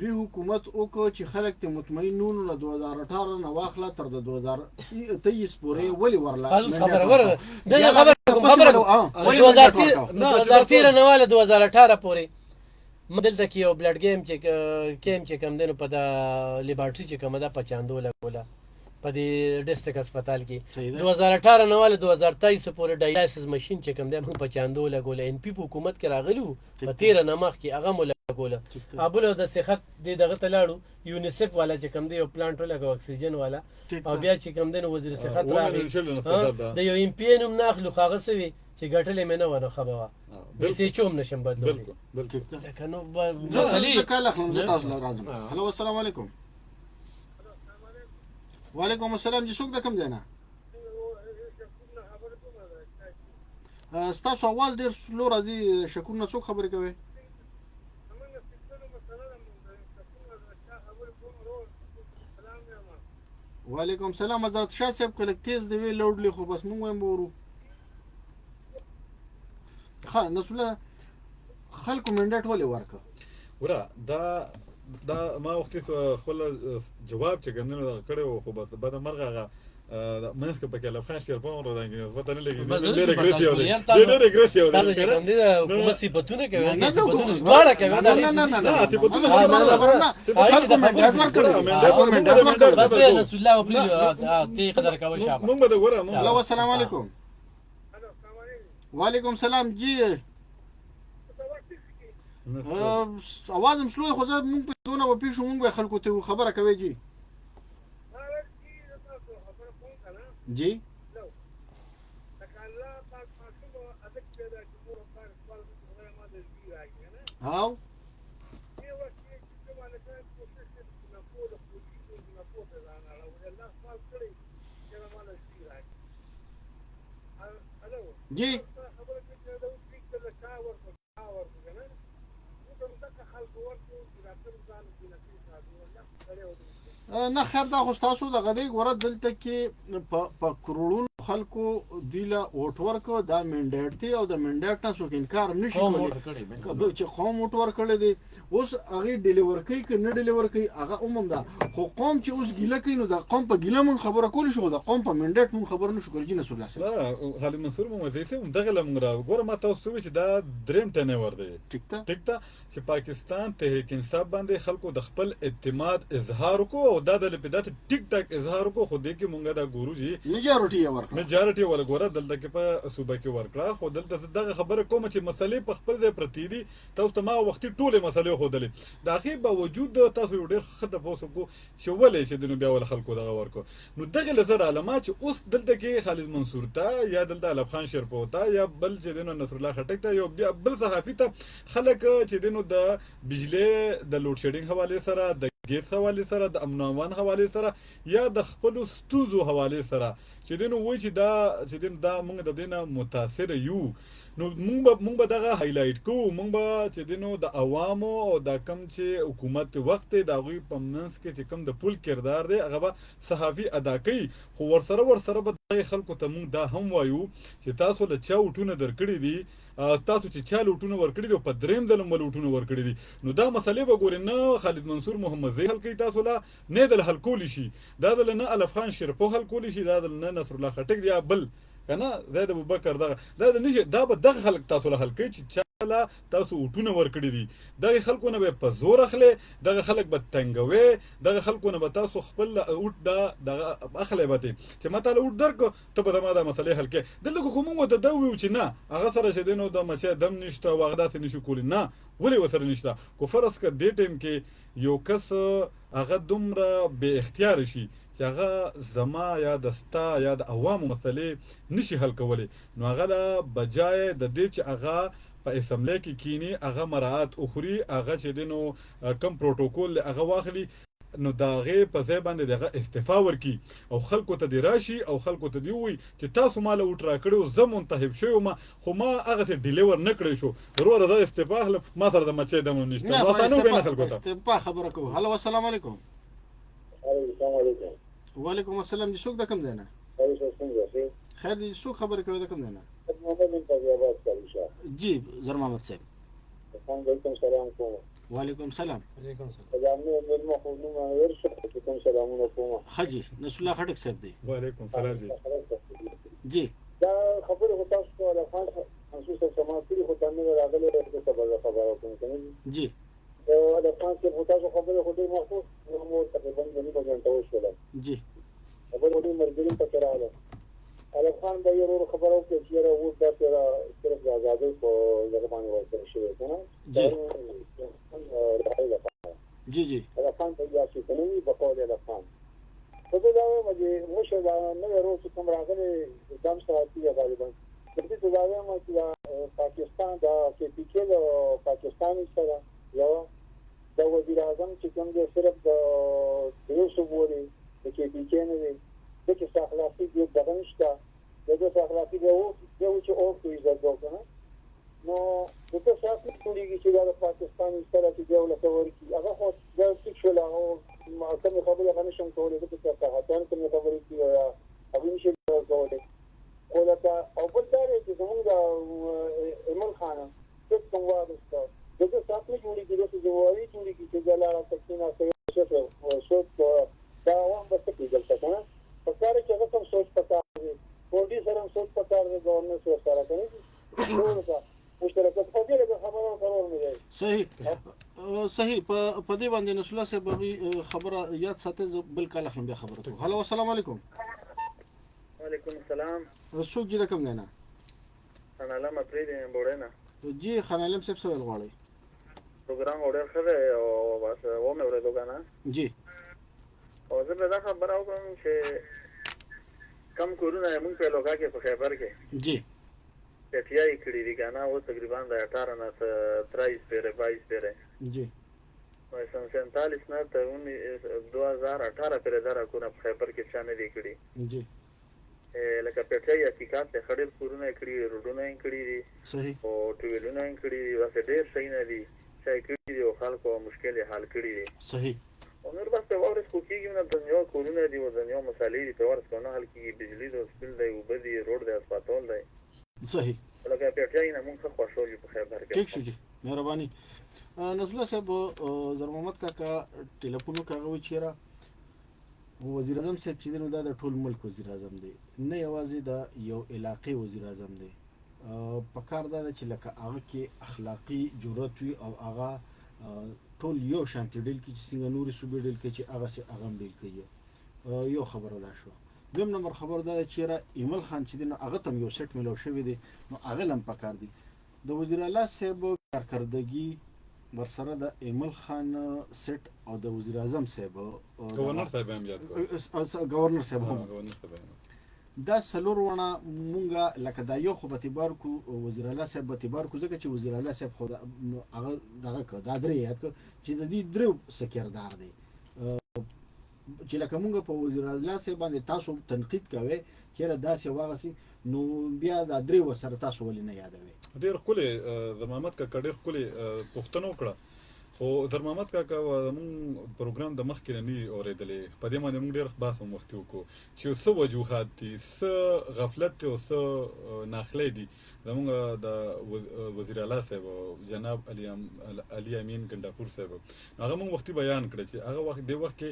دوی حکومت وکړ چې خلک ته مطمئنون له 2018 نه واخله تر 2023 پورې ولې ورلا خبره نه واله 2018 پورې مدلته کې یو بلډ کیم چې کم دنو په د لیبارټري چې کوم ده په چاندو لګوله په دې ډیسټریکټ هسپتال کې 2018 نه واله 2023 پورې ډایالایسس ماشين چې کوم ده موږ په چاندو لګوله ان پی حکومت کې راغلو په 13 نمخ کې هغه مو لګوله ابل د صحت دغه تلاړو یونیسف والا چې کوم دی یو پلانټ ولګو اکسیجن والا او بیا چې کوم دی وزیر صحت راغی د یو ام پی نوم ناخلو هغه سوي چې ګټلې مې نه ونه خبره بس یې چوم نشم بدلول بالکل کنه زه کله خلم زه تاسو لازم هلو السلام علیکم وعلیکم السلام جی څوک د کوم ځای نه ستاسو आवाज ډیر سلو راځي شکر نه څوک خبرې کوي وعلیکم السلام حضرت شاه صاحب کله تیز دی وی لوډلی خو بس مونږ هم ورو نسله خلکو منډټ ولې ورکه ورا دا ما وخت خپل جواب چې ګندنه کړو خو بس بعد مرغه منځ کې پکې لفخان شیر په ورو دانګي پته نه لګي ډېر اګریسیو دی تاسو چې کوم دي کوم صفاتونه کوي نه صفاتونه ژباړه کوي نه صفاتونه خلکو منډټ ورکړي رسول الله په تی قدر کوي شابه موږ به ګوره هلو السلام علیکم وعلیکم السلام جی आवाज هم سلوه خو زه مونږ په دونه به پیښو مونږ به خلکو ته خبره کوي جی جی هاو جی نه خیر دا خو تاسو دغه دی ګوره دلته کې په کروڑونو خلکو دوی له ووټ ورکړه دا منډیټ دی او د منډیټ نه څوک انکار نشي کولی چې قوم ووټ ورکړی دی اوس هغې ډیلیور کوي که نه ډیلیور کوي هغه عموم ده خو قوم چې اوس ګیله کوي نو د قوم په ګیله مونږ خبره کولی شو د قوم په منډیټ مونږ خبره نشو کولی جي نصر الله صاحب خالد منصور محمد صاحب دغه لمغ را ګوره ما تاسو وی چې دا دریم ټنور دی ټیک ده چې پاکستان تحریک انصاف باندې خلکو د خپل اعتماد اظهار وکړو او دا د لپاره ټیک ټاک اظهار وکړو خو دې کې مونږ دا ګورو چې میجارټي ورګوره دلته کې په صوبه کې ورکړه خو دلته دغه خبره کوم چې مسلې په خپل ځای پرتی دي تاسو ته ما وختي ټوله مسلې خو دلې د اخی باوجود تاسو ډېر خطه پوسو کو چې ولې چې د نو بیا ول خلکو دغه ورکو نو دغه لزر علامات چې اوس دلته کې خالد منصور ته یا دلته علب خان شرپو ته یا بل چې دنو نصر الله خټک ته یو بیا بل صحافي ته خلک چې دنو د بجلی د لوډ شیډینګ حواله سره د ګیس حواله سره د امن او امان حواله سره یا د خپل ستوزو حواله سره چې دنو وای چې دا موږ د دینه متاثر یو نو موږ به دغه هایلایټ کوو موږ به چې دینو د عوامو او د کم چې حکومت وخت د غوی په منځ کې چې کم د پول کردار دی هغه به صحافي ادا کوي خو ورسره به خلکو ته موږ دا هم وایو چې تاسو له چا وټونه درکړي دي تاسو چې چا لوټونه ورکړي دي په دریم ځل لوټونه ورکړي دي نو دا مسلې به ګورئ نه خالد منصور محمد زی حل کوي تاسو لا نه د حل کولی شي دا د نه الف خان شرپو حل کولی شي دا د نه نصر الله خټک دی بل کنه زید ابوبکر دا نشي دا به دغه خلک تاسو له حل کوي چې چاله تاسو وټونه ورکړي دي دغه خلکو نه به په زور اخلي دغه خلک به تنګوي دغه خلکو نه به تاسو خپل وټ دغه اخلي به چې ماته وټ درک ته به ما دا مسلې حل کې دلته کوم مو ته دا ویو چې نه هغه سره چې دینو د مچې دم نشته او هغه داسې نشو کولی نه ولې وسره نشته کو فرض ک دې ټیم کې یو کس هغه دومره به اختیار شي چې هغه زما یا دستا یا د عوامو مسلې نشي حل کولی نو هغه د بجای د دې چې هغه په اسمبلی کې کینی هغه مراعات اخري هغه چې دینو کم پروتوکول هغه واخلي نو داغه په ځای باندې دغه استعفا ورکي او خلکو ته دی راشي او خلکو ته دی وي چې تاسو مال وټرا کړو زه منتخب شوم خو ما هغه ته ډیلیور نه کړی شو ورور دا استعفا ما سره د مچې دمو نشته واسانو به نه خلکو ته استعفا خبره کوم هلو السلام علیکم السلام علیکم وعلیکم السلام دي څوک د کوم ځای نه خیر دي څوک خبره کوي د کوم ځای نه جی زر محمد صاحب وعلیکم سلام کوم وعلیکم سلام سلامونه مې خو نو ورشه کوم سلامونه کوم حجی نصر الله خټک صاحب دی وعلیکم سلام جی دا خبره هو تاسو له خان خصوصا سماعتي هو تاسو راغله د خبره کوم جی دا خان چې هو تاسو خبره هو ډیر مخصوص نو تقریبا د 2 غنټه وشوله جی خبره ډیر مرګري ته رااله علي خان به یو خبرو کې چې راو دا صرف د آزادۍ په ځای باندې ورته شوی کنه جی جی علي خان ته یا چې کني په قول علي خان په دا وجه مشه دا نه ورو چې کوم راغلي دم سره دی غالبا د دې دا وایم چې پاکستان دا کې پیکل پاکستاني سره یو د وزیر اعظم چې کوم دی صرف د روسو بوري د کې پیکل نه دی د چې اخلاقي دی دغه نشته د اخلاقي دی او چې او کې عزت وکړه نو د څه څه کولیږي چې د پاکستان سره چې یو لکه ورکی هغه خو د څه لا او کوم خبره غنښ هم کولای د څه څه هاتان کوم خبرې کی او هغه نشي کولای ولکه او بل ځای چې زموږ د ایمن خان څه کوم واسطه د څه څه جوړي کې د څه جوړي چې د لاره تکینه کوي شو دا وان به څه کېږي څنګه پکاره چې هغه کوم سوچ پکاره پولیس سره سوچ پکاره گورنمنت سره کوي مشترکات په دې له خبرو قرار نه دی صحیح په دې باندې نصر الله صاحب خبره یاد ساتي بل کله هم بیا خبره کوم هلو السلام علیکم وعلیکم السلام څوک جې کوم نه انا علامه پریدي بوډینا جی خان علم صاحب سوال غواړي پروګرام اورل خره او بس و مې اورېدو کنه جی او زه به دا خبره وکړم چې کم کورونه موږ په لوګه کې په خیبر کې جی ټیای کړی دی کنه او تقریبا د 18 نه 23 پیره 22 پیره جی نو 47 نه ته 2018 پیره دره کو نه خیبر کې چانه دی کړی جی لکه پټای حقیقت ته خړل کورونه کړی روډونه کړی دي صحیح او ټویلونه کړی دي واسه ډېر صحیح نه دي چې کړی دي او خلکو مشکل حل کړی دي صحیح او نور بس په ورس کو کېږي نه دنیا کورونه دي او دنیا مسالې دي په ورس کنه حل کې بجلی د سپیل دی او بدی روډ دی اسپاتول دی صحیح لکه پیټای نه مونږ خو خوشو په خیر درکې ٹھیک شو جی مهرباني نزله صاحب زر محمد کاکا ټلیفون کاغوي چیرې وزیر اعظم صاحب چې نو دا د ټول ملک وزیر اعظم دی نه یوازې د یو علاقې وزیر اعظم دی په کار دا چې لکه هغه کې اخلاقی جرأت وي او هغه ټول یو شانتي ډیل کې چې څنګه نوري صوبې ډیل کې چې هغه سي هغه ډیل کوي یو خبره دا شو دویم نمبر خبر دا چې را ایمل خان چې نو هغه تم یو سیټ ملو شوی دی نو هغه لم پکار دی د وزیر اعلی صاحب کارکردګي ورسره د ایمل خان سیټ او د وزیر اعظم صاحب گورنر صاحب هم یاد کړ گورنر صاحب هم گورنر صاحب دا سلور ونه مونږه لکه دا یو خو به اعتبار کو وزیر اعلی صاحب به اعتبار کو ځکه چې وزیر اعلی صاحب خو هغه دغه دا درې یاد کړ چې د دې درو سکردار دی چې لکه مونږ په وزیر اعلی صاحب باندې تاسو تنقید کوي چې دا څه واغسي نو بیا دا درې وسره تاسو ولې نه یادوي ډېر ښکلی زمامت کاکا ډېر ښکلی پوښتنه وکړه خو زرمامت کاکا زموږ پروګرام د مخکې نه نه اورېدلې په دې باندې موږ ډېر بحث هم وختي وکړو چې څه وجوهات دي څه غفلت دی او څه ناخلی دي زموږ د وزیر اعلی صاحب جناب علي امین ګنډاپور صاحب هغه موږ وختي بیان کړی چې هغه وخت د وخت کې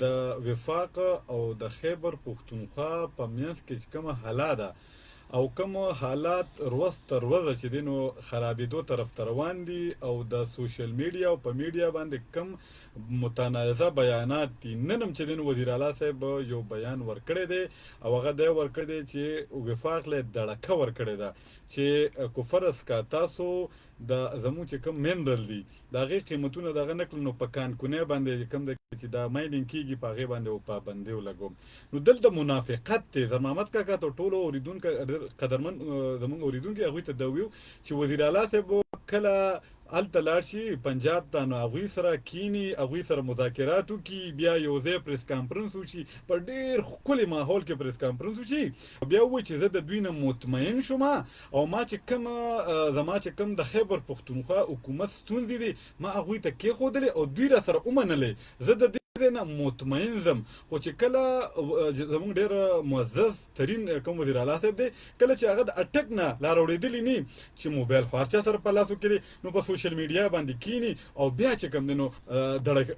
د وفاق او د خیبر پښتونخوا په منځ کې کومه حالات ده او کوم حالات روز تر ورځې چې دي نو خرابېدو طرف ته روان دي او د سوشل میډیا او په میډیا باندې کم متنازع بیانات دي نن هم چې دي نو وزیر اعلی صاحب یو بیان ورکړی دی او هغه دی ورکړی دی چې وفاق له دړکه ورکړی ده چې کفرس کا تاسو د زموږ چې کوم منرل دي د هغې قیمتونه د هغه نکړو نو په کانکونۍ باندې کوم د چې دا ماینینګ کېږي په هغې باندې پابندۍ ولګوم نو دلته منافقت دی زرمحمد کاکا ته ټولو اورېدونکو قدرمن زموږ اورېدونکي هغوی ته دا ویو چې وزیر اعلی صاحب کله هلته لاړ شي پنجاب ته نو هغوی سره کینی هغوی سره مذاکرات وکړي بیا یو ځای پریس کانفرنس وشي په ډېر ښکلي ماحول کې پریس کانفرنس وشي بیا ووایي چې زه د دوی نه مطمئن شوم او ما چې زما چې کوم د خیبر پښتونخوا حکومت ستونزې دي ما هغوی ته کېښودلې او دوی را سره ومنلې زه د نه مطمئن زم خو چې کله زموږ ډېر معزز ترین کوم وزیر اعلی صاحب دی کله چې هغه د اټک نه لار اورېدلي نه چې موبایل خو هر چا سره په لاس وکړي نو په سوشل میډیا باندې کینی او بیا چې کوم دی نو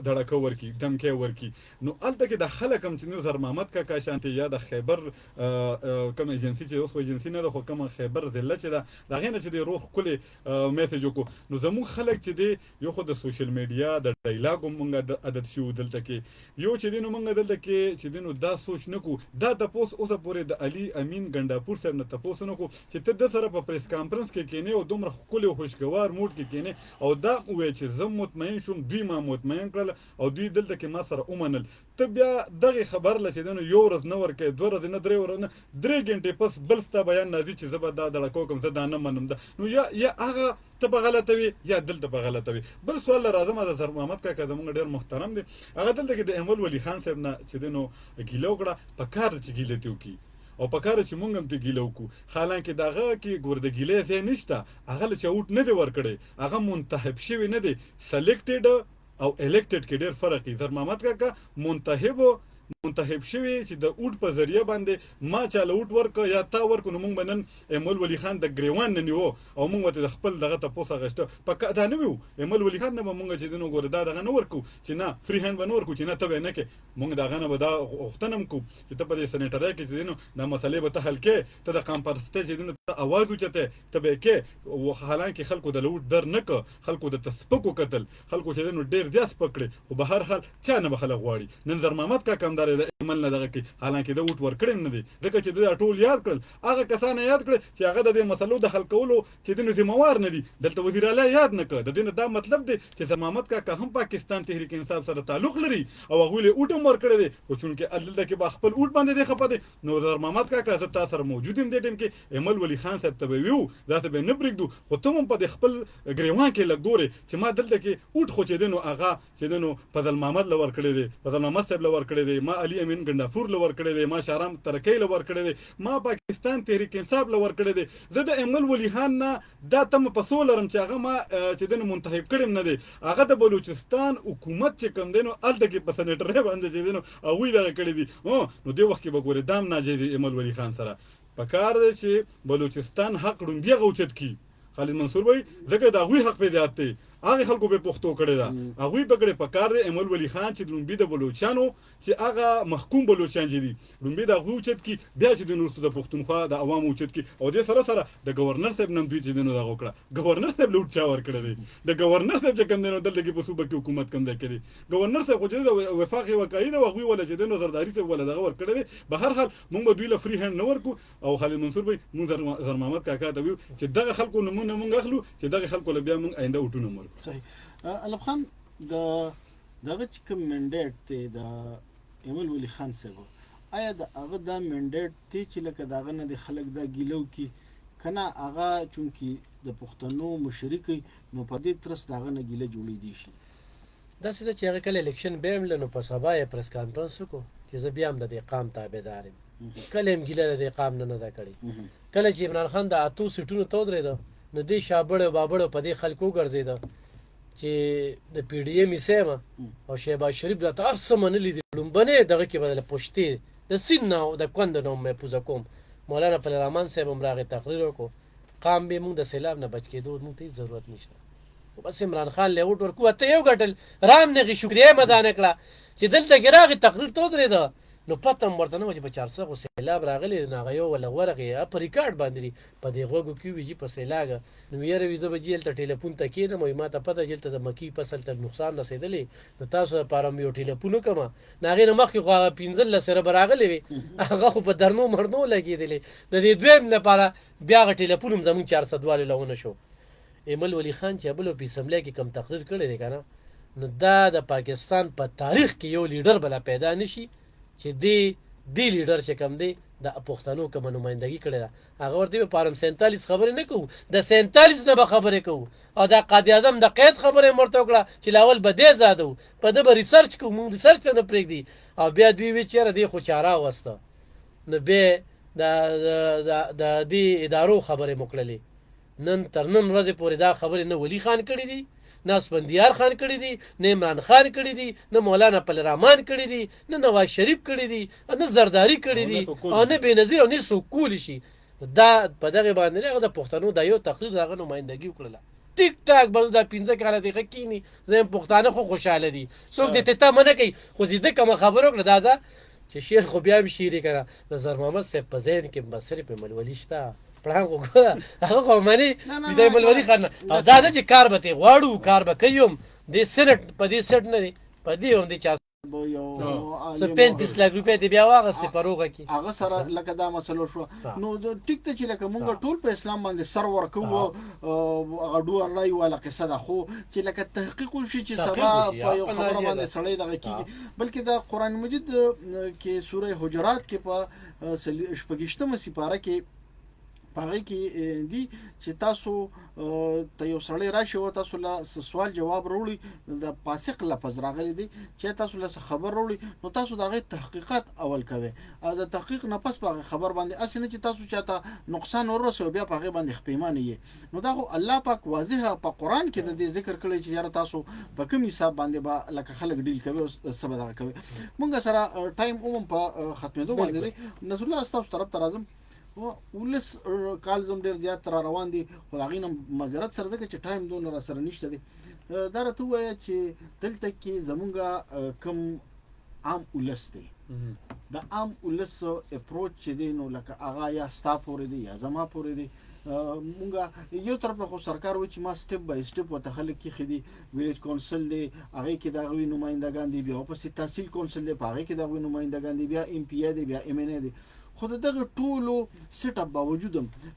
دړکه ورکړي دمکی ورکړي نو هلته کې د خلک هم چې نو زرمحمد کاکا شانتې یا د خیبر کوم ایجنسي چې اوس خو ایجنسي نه ده خو کومه خیبر ضلع چې ده د هغې نه چې دی روغ ښکلې میسج وکړو نو زموږ خلک چې دی یو خو د سوشل میډیا د ډایلاګ هم موږ عادت شوي دلته یو چې دی نو موږ دلته کې چې دی نو دا سوچ نه کوو دا تپوس اوسه پورې د علي امین ګنډاپور صاحب نه تپوس نه کوو چې ته د سره په پریس کانفرنس کې کینې او دومره ښکلي او خوشګوار موډ کې کینې او دا ووایې چې زه مطمئن شوم دوی ما مطمئن کړل او دوی دلته کې ما سره ومنل ته بیا دغې خبر له چې دی نو یو ورځ نه ورکوې دوه ورځې نه درې ورځې نه 3 ګنټې پس بل ستا بیان راځي چې زه به دا دړکه وکړم زه دا نه منم ده نو یا هغه ته په غلطه وي یا دلته په غلطه وي بل سوال له راځم د زرمحمد کاکا زموږ ډېر محترم دی هغه دلته کې د احمد ولي خان صاحب نه چې دی نو ګیله وکړه په کار ده چې ګیله دې وکړي او په کار چې مونږ هم ته ګیله وکړو حالانکه د هغه کې ګور د ګیلې ځای نشته هغه له چوټ نه دی ورکړی هغه منتخب شوی نه دی سلیکټډ او الیکټډ کې ډېر فرق دی زرمحمد کاکا منتخب شوی چې د اوټ په ذریعه باندې ما چاله اوټ ورکړه یا تا ورکړو نو موږ به نن احمد ولي خان د ګریوان نه نیو او موږ ورته د خپل دغه تپوس اخیسته دا نه ویو احمد ولي خان نه به موږ چې دی نو ګوره دا دغه نه ورکړو چې نه فری هینډ به نه ورکړو چې نه ته به یې نه کړې موږ د هغه نه به دا غوښتنه هم کوو چې ته په دې سینیټرۍ کې چې دی نو دا مسلې به ته حل کړې ته د قام پرستۍ چې دی نو ته اواز اوچتې ته به یې کړې حالانکه خلکو د اوټ در نه کړه خلکو د سپکو کتل خلکو چې دی نو ډېر زیات سپک کړې خو به هر حال چا نه به خلک غواړي نن زرمحمد کاکا همدار د عمل نه دغه کې حالانکه د اوټ ورکړی نه دی ځکه چې د ټول یاد کړل هغه کسان یاد کړل چې هغه د دې مسلو د حل کولو چې د ذمہوار نه دي دلته وزیر اعلی یاد نه کړ د دې دا مطلب دی چې زرمحمد کاکا هم پاکستان تحریک انصاف سره تعلق لري او هغه له اوټ ورکړی دی خو چونکه دلته کې با خپل اوټ باندې دی خپه دی نو زرمحمد کاکا زه تاسو سره موجود یم د ټیم کې احمد ولي خان صاحب ته ویو دا ته به نه پرېږدو خو ته هم په خپل ګریوان کې لګوري چې ما دلته کې اوټ خو چې دی نو هغه چې دی نو فضل محمد لور کړی دی فضل محمد صاحب لور کړی دی ما علي امین ګندافور لور کړی دی، ما شارام ترکی لور کړی دی، ما پاکستان تحریک انصاف لور کړی دی. زه د ایمل ولی خان نه دا تم په سو لرم چې هغه ما چې دنه منتخب کړم نه دی، هغه د بلوچستان حکومت چې کوم دی نو الته کې په سنټر باندې چې دی نو هغوی دغه کړی دي. نو دې وخت کې به ګورې دام ناجیز دی ایمل ولی خان سره پکار دی چې بلوچستان حق ړومبی هغه اوچت کړي. خالد منصور وایي ځکه د هغوی حق پیدات دی، هغه خلکو به پښتو کړی ده، هغوی پکړې پکار دی ایمل ولی خان چې لومبي د بلوچانو چې هغه محکوم بلوچان چې دي لومبي د هغوی اوچت کړي، بیا چې د نورستو د پښتونخوا د عوامو اوچت کړي. او دې سره سره د ګورنر صاحب نن دوی چې دی نو دغه وکړه، ګورنر صاحب لوټ چا ورکړی دی، د ګورنر صاحب چې کوم دی نو دلته کې په صوبه کې حکومت کوم دی کړي. ګورنر صاحب خو چې د وفاقي وقایي ده هغوی ولا چې دی نو زرداري صاحب ولا دغه ورکړی دی. به هر حال موږ به دوی له فری هینډ نه ورکو. او خالد منصور وایي موږ زر محمد کاکا ته ویو چې دغه خلکو نمونه موږ اخلو چې دغه خلکو له بیا موږ آینده وټونه مرو. صحیح. الف خان دغه چې کوم منډیټ دی د ایمل ولی خان صاحب، آیا د هغه دا منډیټ دی چې لکه دغه نه د خلک دا ګیلو کی کنه هغه چونکی د پښتنو مشرکی نو په دې ترس دغه نه ګیله جوړې دي شي؟ داسې ده چې هغه کله الیکشن بیا هم نو په سبا یې پریس کانفرنس وکړو چې زه بیا هم د دې قام تابعدار یم. کله هم ګیله د دې قام نه ده کړې. کله چې عمران خان د 8 سیټونو ته ودرېده نو دې شابړ او بابړ په دې خلکو ګرځېده چې د پی ډی ایم سیمه او شهباز شریف دا تاسو منلې دي لومبنه دغه کې بدله پښتې د سینه او د کوند نو مې پوزا کوم. مولانا فضل الرحمن صاحب هم راغی تقریر وکړو، قام به موږ د سیلاب نه بچ کېدو موږ ته ضرورت نشته. بس عمران خان له وټ ورکو ته یو غټل رام نه شکریا مدان کړه چې دلته ګراغي تقریر تو درې ده نو پته مرته نو چې په 400 سیلاب راغلی نه غيو ولا ورغه په ریکارډ باندې په دې غوګو کې ویجی په سیلاګه نو یې رويزه بجیل ته ټلیفون ته کې نه ما ته پته چلته د مکی فصل ته نقصان رسیدلی نو تاسو لپاره مې ټلیفون کوم ناغې نه مخکې خو 15 سره براغلی وي هغه خو په درنو مرنو لګیدلی د دې دویم لپاره بیا غ ټلیفون هم زمون 400 والو لونه شو. ایمل ولی خان چې بلو په سملې کې کم تقریر کړی دی کنه نو دا د پاکستان په تاریخ کې یو لیډر بلا پیدا نشي چې دی لیډر چې کم دی د پښتنو کوم نمائندګي کړی ده. هغه ورته په پارم 47 خبرې نه کوو، د 47 نه به خبرې کوو او د قائد اعظم د قید خبرې مرته وکړه چې لاول به دې زادو په د ریسرچ کوو موږ ریسرچ نه پرېږدي او بیا دوی وی چیرې دی خو چاره وسته نو به د دې ادارو خبرې مکړلې. نن تر نن ورځې پورې دا خبرې نه ولی خان کړی دي، نه اسفندیار خان کړی دي، نه عمران خان کړی دي، نه مولانا فضل الرحمن کړی دي، نه نواز شریف کړی دي، نه زرداری کړی دي او نه بېنظیر او نه سکول شي. دا په دغه باندې هغه د پښتنو د یو تقریر دغه نمائندګي وکړله. ټیک ټاک بس دا 15 کاله دغه کینی زم پښتانه خو خوشاله دي څوک دې ته منه کوي خو دې کوم خبر وکړه دا چې شیر خو بیا هم شیری کړه نظر محمد صاحب په ذهن کې بصری په ملولي شته پړان وګوره هغه کوم معنی دې ملولي خان او دا چې کار به ته غواړو کار به کوم د سنټ په دې سټ نه دی په دې هم دي 35 لک روپیا دی بیا واغسته پروغه کې هغه سره لکه دا مسلو شو نو ټیک ته چې لکه مونږ ټول په اسلام باندې سر ورکو هغه دوه رای ولا قصه ده خو چې لکه تحقیق وشي چې سبا په یو خبره باندې سړی دغه کیږي بلکې دا قران مجید کې سوره حجرات کې په شپږشتمه سپاره کې هغه کې دي چې تاسو ته یو سړی راشي او تاسو له سوال جواب وروړي د فاسق لفظ راغلی دی چې تاسو له خبر وروړي نو تاسو دغه تحقیقات اول کوي او د تحقیق نه پس په خبر باندې اسنه چې تاسو چاته نقصان ورسوي بیا په هغه باندې خپېمانه یې نو دا خو الله پاک واضح په قران کې د دې ذکر کړی چې یاره تاسو په کوم حساب باندې با لکه خلک ډیل کوي او سبا دا کوي مونږ سره ټایم په ختمېدو باندې نصر الله تاسو طرف ته راځم ولس کال زم ډیر زیات را روان دي خو هغه نه معذرت سره ځکه چې ټایم دون را سره نشته دي دا راته وایي چې دلته کې زمونږه کم عام ولس دی د عام ولس اپروچ چې دی نو لکه هغه یا ستا پورې دی یا زما پورې دی مونږه یو طرف خو سرکار و چې ما سټپ بای سټپ وته خلک کې خدي ویلیج کونسل دی هغه کې دا غوي نمائندگان دي بیا په تحصیل کونسل دی هغه کې دا غوي نمائندگان دي بیا ام پی دی بیا ام ان دی خو دغه ټولو سیټ اپ باوجود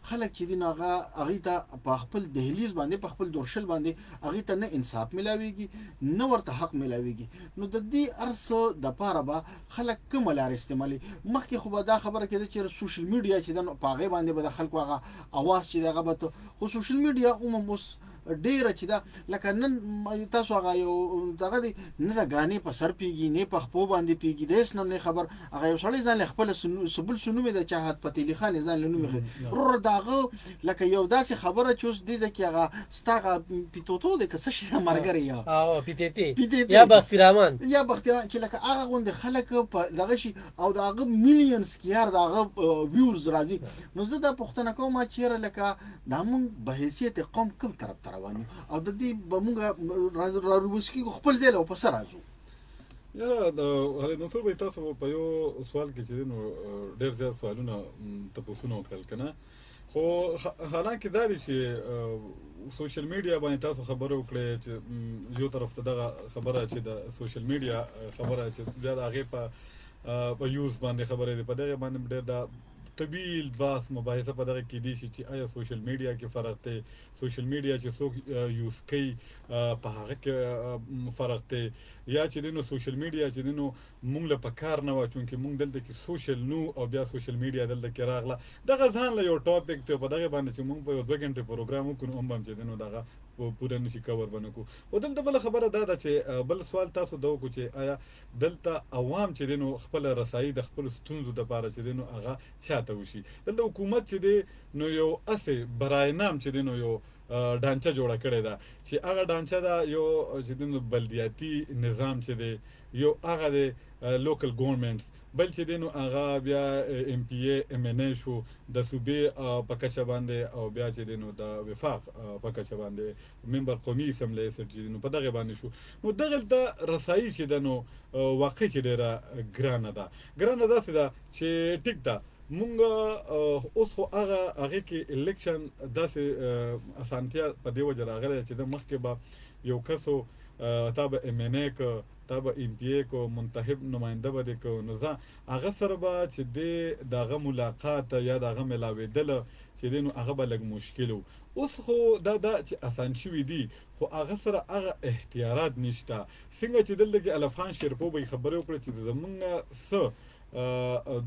خلک چې دین هغه ته په خپل دهلیز باندې په خپل دورشل باندې هغه ته نه انصاف ملاويږي نه ورته حق ملاويږي نو د دې ارسو د پاره به خلک کوم لار استعمالي مخکې خو به دا خبره کېده چې سوشل میډیا چې د پاغه باندې به د خلکو هغه اواز چې دغه به خو سوشل میډیا عموما اوس ډیره چې دا لکه نن تاسو هغه یو دغه دی نه د غانې په سر پیږي نه په خپو باندې پیږي د هیڅ نه خبر هغه یو سړی ځان خپل سبل سنوم د چاحت پتیلی خان ځان لنوم رور داغه لکه یو داسې خبره چې اوس د کې هغه ستاغه پیتوتو د کس شي مرګري او پیتیتی یا بخترمان چې لکه هغه غوند خلک په دغه شي او دغه میلیونز کیار دغه ویورز راځي نو زه د پښتنه کومه چیرې لکه د مون به حیثیت قوم کوم طرف روانو او د دې به مونږ راوځي خپل ځای له پسر راځو یاره د هغه نو څه به تاسو په یو سوال کې چې نو ډېر ځای سوالونه تاسو نو وکړل کنه خو حالانکه دا دي چې سوشل میډیا باندې تاسو خبرو وکړئ چې یو طرف ته دغه خبره چې د سوشل میډیا خبره چې بیا د هغې په یوز باندې خبرې دي په دغه باندې ډېر دا طویل باس مباحثه په دغه کې دي چې آیا سوشل میډیا کې فرق دی سوشل میډیا چې څوک یوز کوي په هغه کې فرق دی یا چې دینو سوشل میډیا چې دینو مونږ له پکار نه و چونکه مونږ دلته کې سوشل نو او بیا سوشل میډیا دلته کې راغله دغه ځان له یو ټاپک ته په دغه باندې چې مونږ په 2 غنټه پروګرام وکړو هم چې دینو دغه پوره نشي کور بنکو او دلته بل خبره دا چې بل سوال تاسو دا وکړو چې آیا دلته عوام چې دینو خپل رسایي د خپل ستونزو لپاره چې دینو هغه چاته وشي دلته حکومت چې دی نو یو اسه برای نام چې دینو یو ډانچه جوړه کړې ده چې هغه ډانچه دا یو چې دینو بلدیاتي نظام چې دی یو هغه د لوکل ګورنمنټس بل چې دینو هغه بیا ام پی ای ام ان ای شو د صوبې په کچه باندې او بیا چې دینو د وفاق په کچه باندې ممبر قومي اسمبلی چې دینو په دغه باندې شو نو دغه د رسایي چې دنو واقع چې ډیره ګرانه ده څه ده چې ټیک ده مونږ اوس خو هغه کې الیکشن داسې اسانتیا په دی وجه راغلی چې د مخکې به یو کسو تا به ام ان ای کو تا به ام پی ای کو منتخب نماینده به دی کو نو ځه هغه سره به چې دی دغه ملاقات یا دغه ملاوېدل چې دی نو هغه به لږ مشکل و اوس خو دا چې اسان شوي دي خو هغه سره هغه احتیاطات نشته څنګه چې دلته کې الف خان شیرپو به خبرې وکړي چې زمونږ څه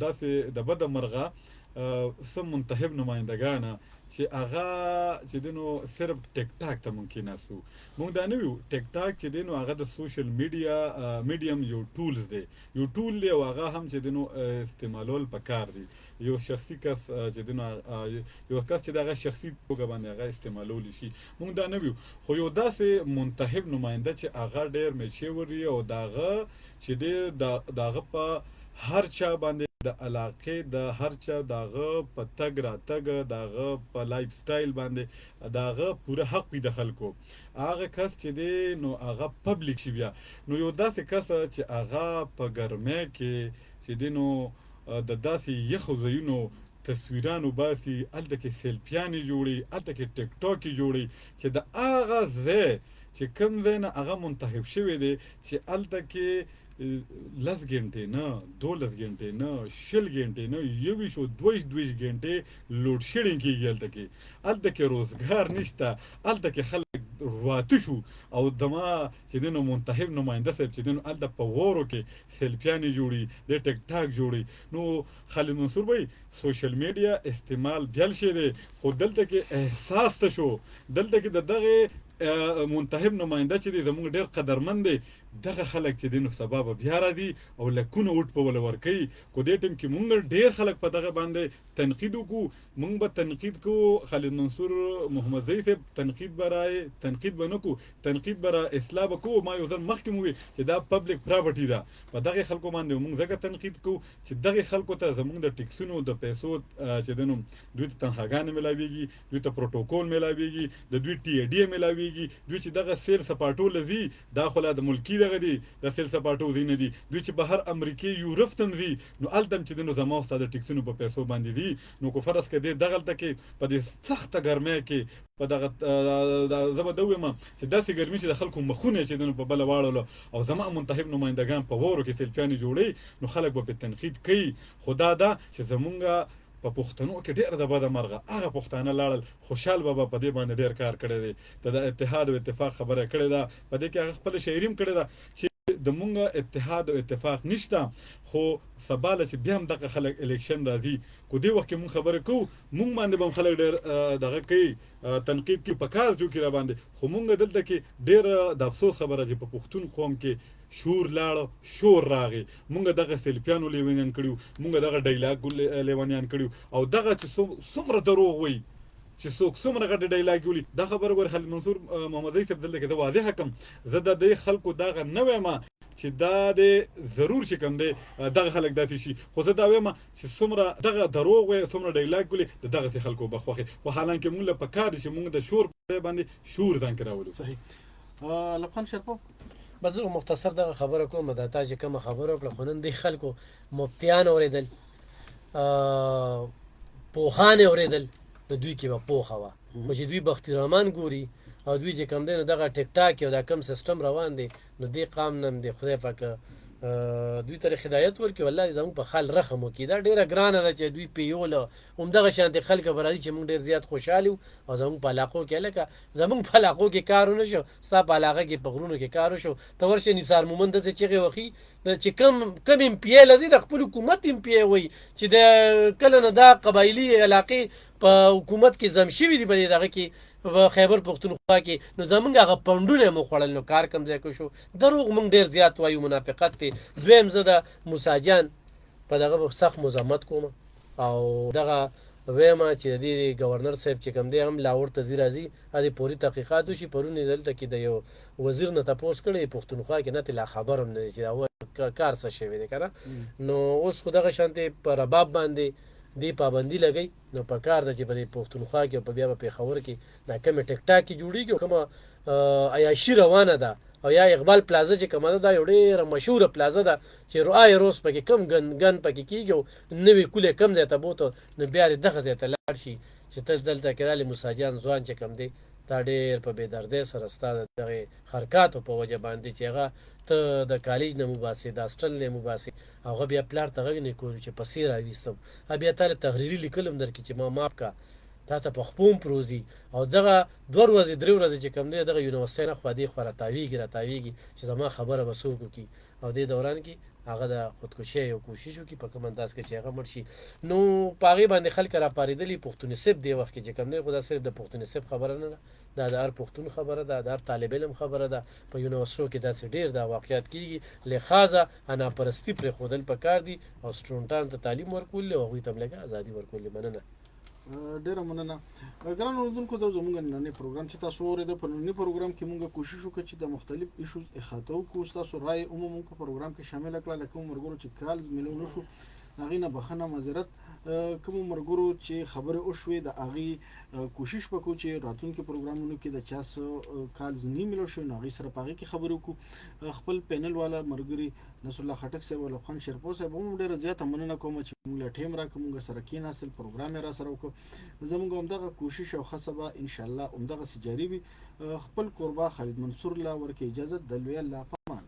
داسې د بده مرغه څه منتخب نمایندګانه چې هغه چې دینو صرف ټیک ټاک ته ممکن ناسو مونږ دا نه ویو ټیک ټاک چې دینو هغه د سوشل میډیم یو ټولز دی یو ټول دی او هغه هم چې دینو استعمالول پکار دی یو شخصي کس چې دینو یو کس چې دغه شخصي توګه باندې هغه استعمالول شي مونږ دا نه ویو خو یو داسې منتخب نماینده چې هغه ډیر میچور او دغه چې دغه په هر چا باندې د علاقې د هر چا دغه په تګ را تګ دغه په لایف سټایل باندې دغه پوره حق وي د خلکو هغه کس چې دی نو هغه پبلک شي بیا نو یو داسې کس چې هغه په ګرمۍ کې چې دی نو د داسې یخو ځایونو تصویرانو باسي هلته کې سیلفیانې جوړي هلته کې ټیک ټاکې جوړي چې د هغه ځای چې کوم ځای نه هغه منتخب شوی دی چې هلته کې 10 غنټې نه 12 غنټې نه 20 غنټې نه 22 غنټې لوډ شیډینګ کیږي هلته کې روزګار نشته هلته کې خلک راته شو او دما چې دنو منتخب نماینده صاحب چې دنو هلته په وورو کې سیلفیانې جوړي د ټیک ټاک جوړي نو خالد منصور بھائی سوشل میډیا استعمال بیل شي دی خو دلته کې احساس شو دلته کې دغه منتخب نماینده چې دی زموږ ډیر قدرمن دی دغه خلک چې دینو سبب بیا را دي او لکونه وټ په ول ورکي کو دې ټیم کې مونږ ډیر خلک په دغه باندې تنقید وکړو مونږ به تنقید کو خالد منصور محمد زئی صاحب تنقید برای تنقید بنکو تنقید برای اصلاح کو ما یو ځل مخکې مو چې دا پبلک پراپرټي ده په دغه خلکو باندې مونږ ځکه تنقید کو چې دغه خلکو ته زموږ د ټیکسونو د پیسو چې دینو دوی ته تنخواګانې ملاويږي دوی ته پروتوکول ملاويږي د دوی ټي ای ډي ملاويږي دوی چې دغه سیر سپاټول زی داخله د ملکی دغه دي د سیل سپاټو دي نه دي دوی چې بهر امریکای یورپ تم دي نو التم چې دنو زمو ستاسو د ټیکسونو په پیسو باندې دي نو کو فرض کړي دغه تلته په دې سخته ګرمۍ کې په دغه زبر دویمه چې داسې ګرمي چې د خلکو مخونه چې دنو په بل واړو او زما منتخب نمائندگان په وورو کې سیلفیانې جوړي نو خلک به په تنقید کوي خدا دا چې زمونږه په پښتنو کې ډېر د بده مرغه هغه پښتانه لاړل خوشحال بابا په دې باندې ډېر کار کړی دی د اتحاد او اتفاق خبره کړې ده په دې کې هغه خپل شاعریم کړی ده چې د مونږ اتحاد او اتفاق نشته خو سبا له چې بیا هم دغه خلک الیکشن راځي کو دې وخت کې مونږ خبره کوو مونږ باندې به هم خلک ډېر دغه کوي تنقید کوي په کار جو کې را باندې خو مونږ دلته کې ډېر د افسوس خبره چې په پښتون قوم کې شور لاړ شور راغی مونږ دغه سلفیانو لیونیان کړیو مونږ دغه ډایلاګ لیونیان کړیو او دغه چې څومره دروغ وایي چې څوک څومره غټ ډایلاګ ویلي دا خبره ګور خالد منصور محمدي صاحب دلته کې زه واضح حکم زه د دې خلکو دغه نه وایم چې دا د ضرور چې کوم دی دغه خلک داسې شي خو زه دا وایم چې څومره دغه دروغ وایي څومره ډایلاګ ویلي د دغسې خلکو به خوښي خو حالانکه مونږ له پکار دي چې مونږ د شور په ځای باندې شور ځان کې راولو صحیح لبخان شرپو بس زه مختصر دغه خبره کوم دا تا چې کومه خبره وکړه خو نن دې خلکو مفتیان اورېدل پوهان اورېدل نو دوی کې به پوهه وه خو چې دوی بختي رحمان ګوري او دوی چې کوم دی نو دغه ټیک ټاک او دا کم سیستم روان دی نو دې قام نه دی خدای پاک دوی ته هدایت ورکړي والله زموږ په خال رحم وکړي دا ډېره ګرانه ده چې دوی پیوله همدغه شانتې خلک به راځي چې موږ ډېر زیات خوشحال یو او زموږ په علاقو کې لکه زموږ په علاقو کې کار ونه شو ستا په علاقه کې په غرونو کې کار وشو ته ورشې نثار مومند داسې چغې وخي چې کم ایم پی ای لځي د خپل حکومت ایم پی ای وایي چې د کله نه دا قبایلي علاقې په حکومت کې ضم شوي دي په دغه کې په خیبر پښتونخوا کې نو زمونږ هغه پنډونه مو خوړل نو کار کم ځای کې شو دروغ موږ ډېر زیات وایو منافقت دی دویم زه د موسی جان په دغه سخت مزاحمت کوم او دغه ویمه چې د دې ګورنر صاحب چې کوم دی هم لاهور ته ځي راځي هغې پورې تحقیقات وشي پرون یې دلته کې د یو وزیر نه تپوس کړی پښتونخوا کې نه ته لا خبر هم نه دی چې دا کار څه شوی دی که نه نو اوس خو دغه شانتې په رباب باندې دې پابندي لګی نو په کار ده چې په دې پښتونخوا کې او په بیا په پېښور کې دا کومې ټیک ټاک کې جوړېږي او کومه عیاشي روانه ده او یا اقبال پلازه چې کومه ده دا یو ډېره مشهوره پلازه ده چې رای روز پکې کم ګن پکې کېږي او نوې کولې کم ځای ته بوته نو بیا دې دغه ځای ته لاړ شي چې ته دلته کې رالې موسی جان ځوان چې کوم دی دا ډېر په بېدردۍ سره ستا د دغې حرکاتو په وجه باندې چې هغه ته د کالج نه مباسې د هاسټل نه مباسې هغه بیا پلار ته غږ نه کولو چې پسې راویستم بیا تا له تحریري لیکلم درکې چې ما ماف کا تا ته په خپو هم پروزي او دغه 2 ورځې 3 ورځې چې کوم دی دغه یونیورسټۍ نه خوا دې خوا راتاویږي چې زما خبره به څوک وکړي او دې دوران کې هغه د خودکشۍ یو کوشش وکړي په کوم انداز کې چې هغه مړ شي نو په هغې باندې خلک راپارېدلي پښتونسب دې وخت کې چې کوم دی خو دا صرف د پښتونسب خبره نه ده دا د هر پښتون خبره ده د هر طالب علم خبره ده په یونیورسټو کې داسې ډېر دا واقعیات کېږي لحاظه اناپرستي پرېښودل پکار دي او سټوډنټانو ته تعلیم ورکول او هغوی ته هم لږه ازادي ورکول مننه ډېره مننه ګران اورېدونکو دا زموږ نننی پروګرام چې تاسو واورېده په ننني پروګرام کې موږ کوشش وکړو چې د مختلف ایشوز احاطه وکړو ستاسو رایې عموما په پروګرام کې شامله کړه لکه کومو ملګرو چې کال میلو نه شو هغې نه بخښنه معذرت کومو ملګرو چې خبرې وشوې د هغې کوشش وکړو چې راتلونکي پروګرامونو کې د چا څه کالز نه میلو شوی نو هغې سره په هغې کې خبرې وکړو خپل پینل والا ملګري نصر الله خټک صاحب او لبخان شرپو صاحب هم ډېره زیاته مننه کوم چې موږ له ټیم راکړه موږ سره کېناستل پروګرام یې را سره وکړو زموږ همدغه کوشش او هڅه به انشاءالله همدغسې جاري وي خپل کوربه خالد منصور الله ورکړي اجازت د لوی الله په امان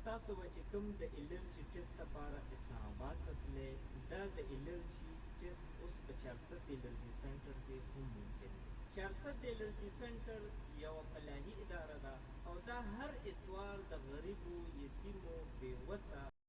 تاسو به چې کوم د الرجي ټیسټ لپاره اسلام آباد ته تللی دا د الرجي ټیسټ اوس په 400 الرجي سنټر کې هم ممکن دی 400 الرجي سنټر یوه فلاحي اداره ده او دا هر اتوار د غریبو یتیمو بېوسه